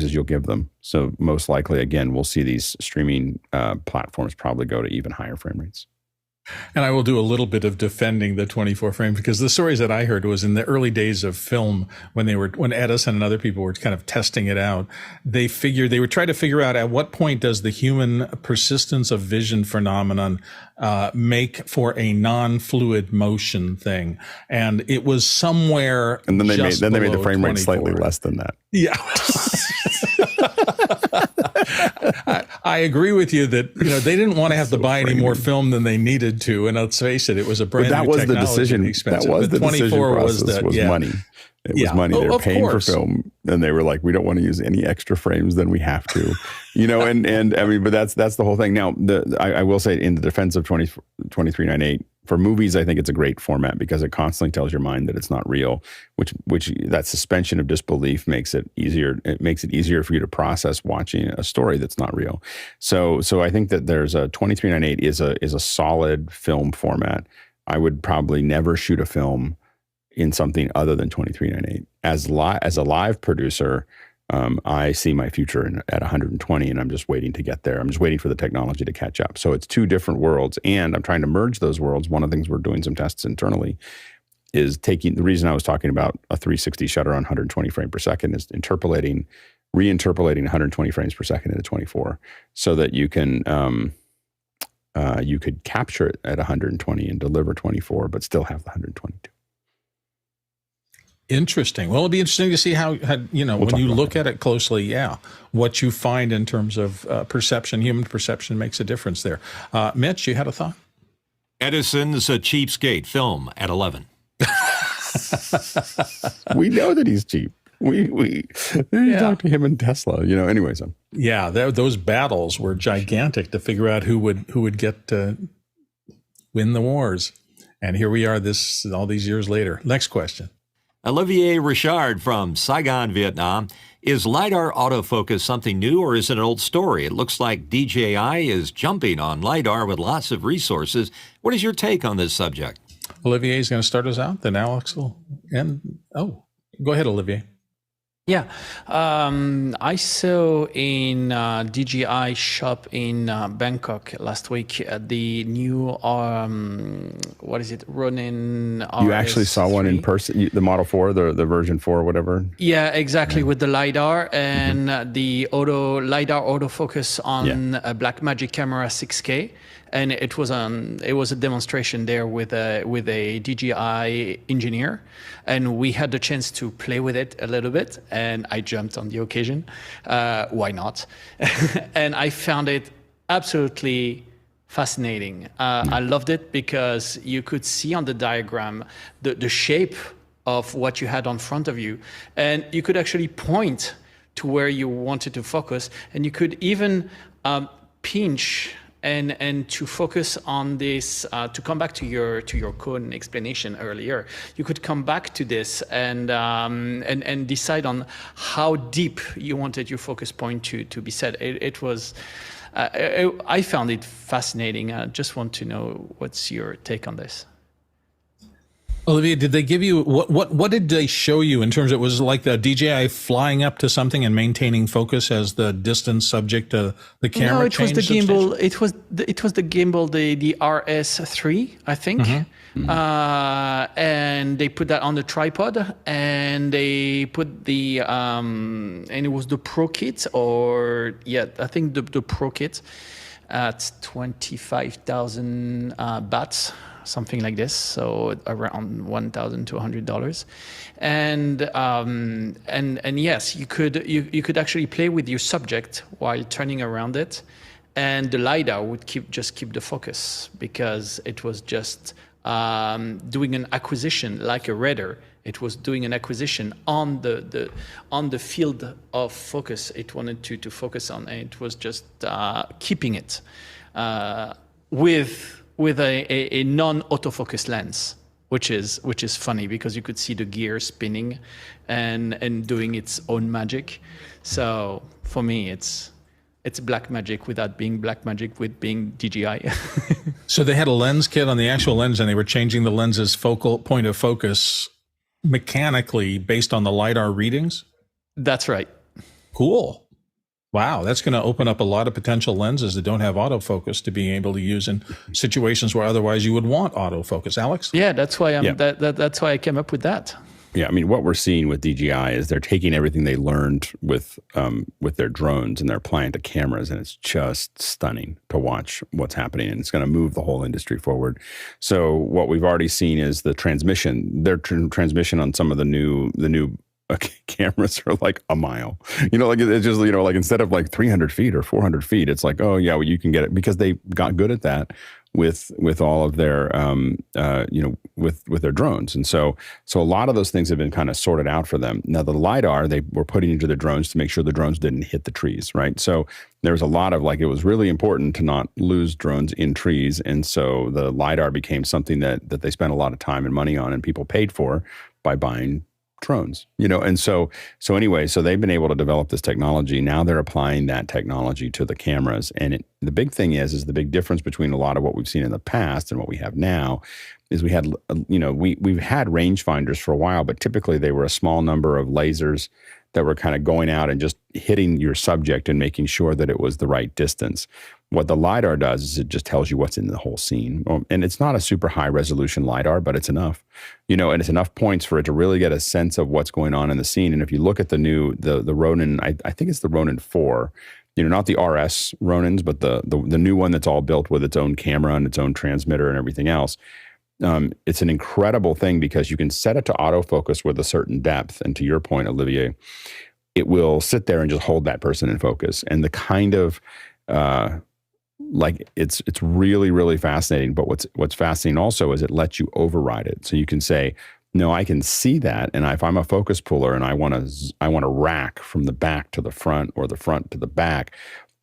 as you'll give them. So most likely, again, we'll see these streaming platforms probably go to even higher frame rates. And I will do a little bit of defending the 24 frames because the stories that I heard was in the early days of film when Edison and other people were kind of testing it out. They would try to figure out at what point does the human persistence of vision phenomenon make for a non-fluid motion thing, and it was somewhere. And then they made the frame rate slightly less than that. Yeah. I agree with you that they didn't want to have to buy any more film than they needed to, and let's face it, it was a brand new technology. That was the decision. That was the decision process. Was money. It was money. They were paying for film, and they were like, "We don't want to use any extra frames than we have to," And I mean, but that's the whole thing. Now, I will say, in the defense of 2398. For movies, I think it's a great format because it constantly tells your mind that it's not real, which that suspension of disbelief makes it easier. It makes it easier for you to process watching a story that's not real. So I think that there's a 2398 is a solid film format. I would probably never shoot a film in something other than 2398. As a live producer, I see my future at 120, and I'm just waiting to get there. I'm just waiting for the technology to catch up. So it's two different worlds, and I'm trying to merge those worlds. One of the things we're doing some tests internally is taking the reason I was talking about a 360 shutter on 120 frames per second is reinterpolating 120 frames per second into 24, so that you can you could capture it at 120 and deliver 24, but still have the 122. Interesting. Well, it'll be interesting to see how when you look at it closely, what you find in terms of perception. Human perception makes a difference there. Mitch, you had a thought? Edison's a cheapskate. Film at 11. We know that he's cheap. We talk to him in Tesla, anyway. So yeah, those battles were gigantic to figure out who would get to win the wars, and here we are all these years later. Next question. Olivier Richard from Saigon, Vietnam. Is LiDAR autofocus something new or is it an old story? It looks like DJI is jumping on LiDAR with lots of resources. What is your take on this subject? Olivier is going to start us out, then Alex will end. Oh, go ahead, Olivier. Yeah, I saw in DJI shop in Bangkok last week the new what is it, Ronin RS3. You actually saw one in person, the Model 4, the version 4, whatever. Yeah, exactly, with the LiDAR and the LiDAR autofocus on a Blackmagic camera 6K. And it was a demonstration there with a DJI engineer, and we had the chance to play with it a little bit, and I jumped on the occasion. Why not? And I found it absolutely fascinating. I loved it because you could see on the diagram the shape of what you had on front of you, and you could actually point to where you wanted to focus, and you could even pinch and to focus on this, to come back to your code explanation earlier, you could come back to this and decide on how deep you wanted your focus point to be set. It was, I found it fascinating. I just want to know what's your take on this. Olivier, did they give you what did they show you in terms of, it was like the DJI flying up to something and maintaining focus as the distance subject to the camera? No, it was the gimbal. It was the gimbal, the RS3, I think. And they put that on the tripod, and they put the and it was the Pro Kit, or I think the Pro Kit at 25,000 bahts. Something like this, so around $1,200, and yes, you could actually play with your subject while turning around it, and the LiDAR would keep the focus, because it was just doing an acquisition like a radar. It was doing an acquisition on the field of focus it wanted to focus on, and it was just keeping it with a non-autofocus lens, which is funny because you could see the gear spinning and doing its own magic. So for me, it's Blackmagic without being Blackmagic with being DJI. So they had a lens kit on the actual lens, and they were changing the lens's focal point of focus mechanically based on the LiDAR readings? That's right. Cool. Wow, that's going to open up a lot of potential lenses that don't have autofocus to being able to use in situations where otherwise you would want autofocus. Alex? Yeah, that's why that's why I came up with that. Yeah, I mean, what we're seeing with DJI is they're taking everything they learned with their drones, and they're applying it to cameras, and it's just stunning to watch what's happening, and it's going to move the whole industry forward. So what we've already seen is the transmission. Their transmission on some of the new cameras are like a mile. Like it's just, like instead of like 300 feet or 400 feet, it's like, oh yeah, well, you can get it, because they got good at that with all of their with their drones. And so a lot of those things have been kind of sorted out for them. Now the LiDAR they were putting into the drones to make sure the drones didn't hit the trees, right? So there's a lot of it was really important to not lose drones in trees. And so the LiDAR became something that they spent a lot of time and money on, and people paid for by buying drones, and so anyway, so they've been able to develop this technology. Now they're applying that technology to the cameras, and the big thing is the big difference between a lot of what we've seen in the past and what we have now is we had, we've had rangefinders for a while, but typically they were a small number of lasers that were kind of going out and just hitting your subject and making sure that it was the right distance. What the LiDAR does is it just tells you what's in the whole scene. And it's not a super high resolution LiDAR, but it's enough, and it's enough points for it to really get a sense of what's going on in the scene. And if you look at the new, the Ronin, I think it's the Ronin 4, not the RS Ronins, but the new one that's all built with its own camera and its own transmitter and everything else. It's an incredible thing because you can set it to autofocus with a certain depth. And to your point, Olivier, it will sit there and just hold that person in focus. And the kind of, it's really, really fascinating. But what's fascinating also is it lets you override it. So you can say, no, I can see that. And if I'm a focus puller and I want to rack from the back to the front or the front to the back,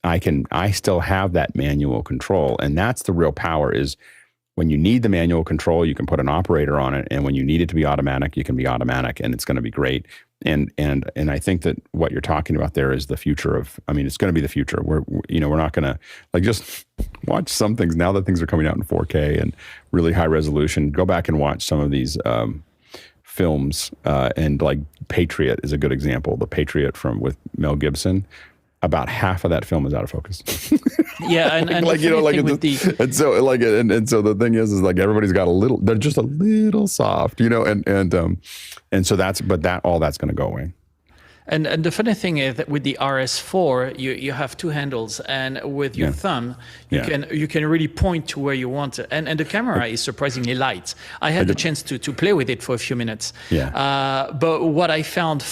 I still have that manual control. And that's the real power is, when you need the manual control, you can put an operator on it, and when you need it to be automatic, you can be automatic, and it's going to be great. And I think that what you're talking about there is the future of. I mean, it's going to be the future. We're not going to just watch some things now that things are coming out in 4K and really high resolution. Go back and watch some of these films, and like Patriot is a good example. The Patriot with Mel Gibson. About half of that film is out of focus. Yeah, and like and so the thing is like everybody's got they're just a little soft, and so that's all that's going to go away. And the funny thing is that with the RS4, you have two handles, and with your thumb, you can really point to where you want it. And the camera is surprisingly light. I had the chance to play with it for a few minutes. But what I found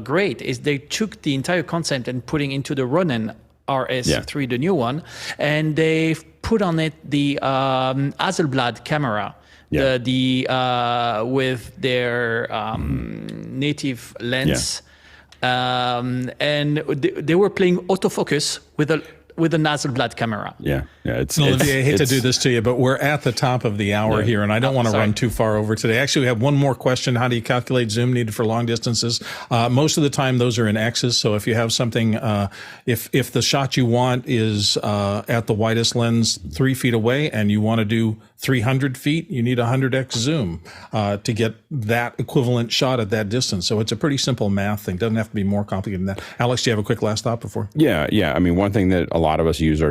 great is they took the entire concept and putting into the Ronin RS3, the new one, and they put on it the Hasselblad camera. With their native lens. And they were playing autofocus with an Hasselblad camera. Olivier, I hate to do this to you, but we're at the top of the hour here, and I don't want to run too far over today. Actually, we have one more question. How do you calculate zoom needed for long distances? Most of the time, those are in X's. So if you have something, if the shot you want is at the widest lens 3 feet away, and you want to do 300 feet, you need 100x zoom to get that equivalent shot at that distance. So it's a pretty simple math thing. Doesn't have to be more complicated than that. Alex, do you have a quick last thought before? Yeah. I mean, one thing that a lot of us use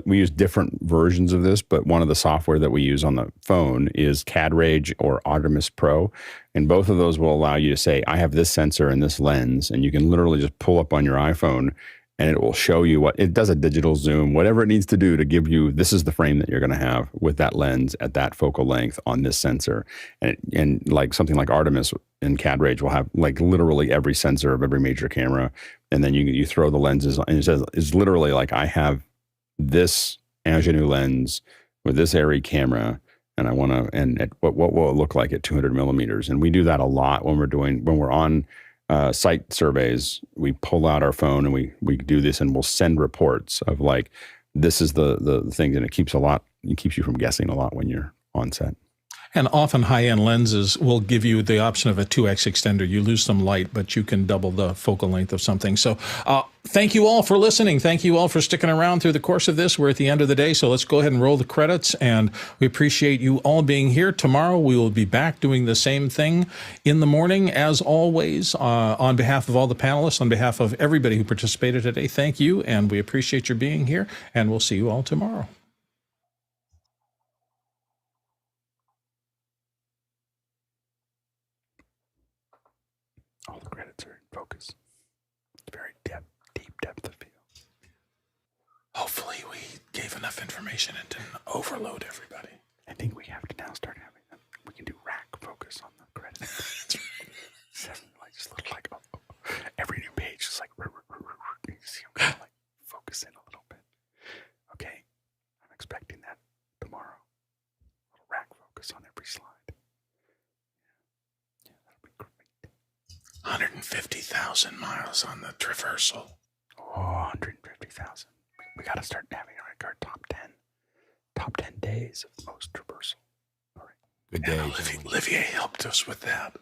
we use different versions of this, but one of the software that we use on the phone is CAD Rage or Artemis Pro. And both of those will allow you to say, I have this sensor and this lens, and you can literally just pull up on your iPhone and it will show you what it does, a digital zoom, whatever it needs to do to give you, this is the frame that you're going to have with that lens at that focal length on this sensor. And like something like Artemis in CAD Rage will have like literally every sensor of every major camera. And then you throw the lenses on, and it says, it's literally like, I have this Ingenue lens with this ARRI camera, and I want to, and what will it look like at 200 millimeters? And we do that a lot when we're on site surveys. We pull out our phone and we do this, and we'll send reports of like, this is the thing, and it keeps you from guessing a lot when you're on set. And often high-end lenses will give you the option of a 2x extender. You lose some light, but you can double the focal length of something. So thank you all for listening. Thank you all for sticking around through the course of this. We're at the end of the day, so let's go ahead and roll the credits. And we appreciate you all being here. Tomorrow we will be back doing the same thing in the morning. As always, on behalf of all the panelists, on behalf of everybody who participated today, thank you. And we appreciate your being here. And we'll see you all tomorrow. All the credits are in focus. It's very deep depth of field. Hopefully we gave enough information and didn't overload everybody. I think we have to now start having them. We can do rack focus on the credits. Just look like every new page is like you see them kind of like focus in a little bit. Okay, I'm expecting that tomorrow. A little rack focus on every slide. 150,000 miles on the traversal. Oh, 150,000. We got to start having our top 10 days of most traversal. All right. Good day. Olivier helped us with that.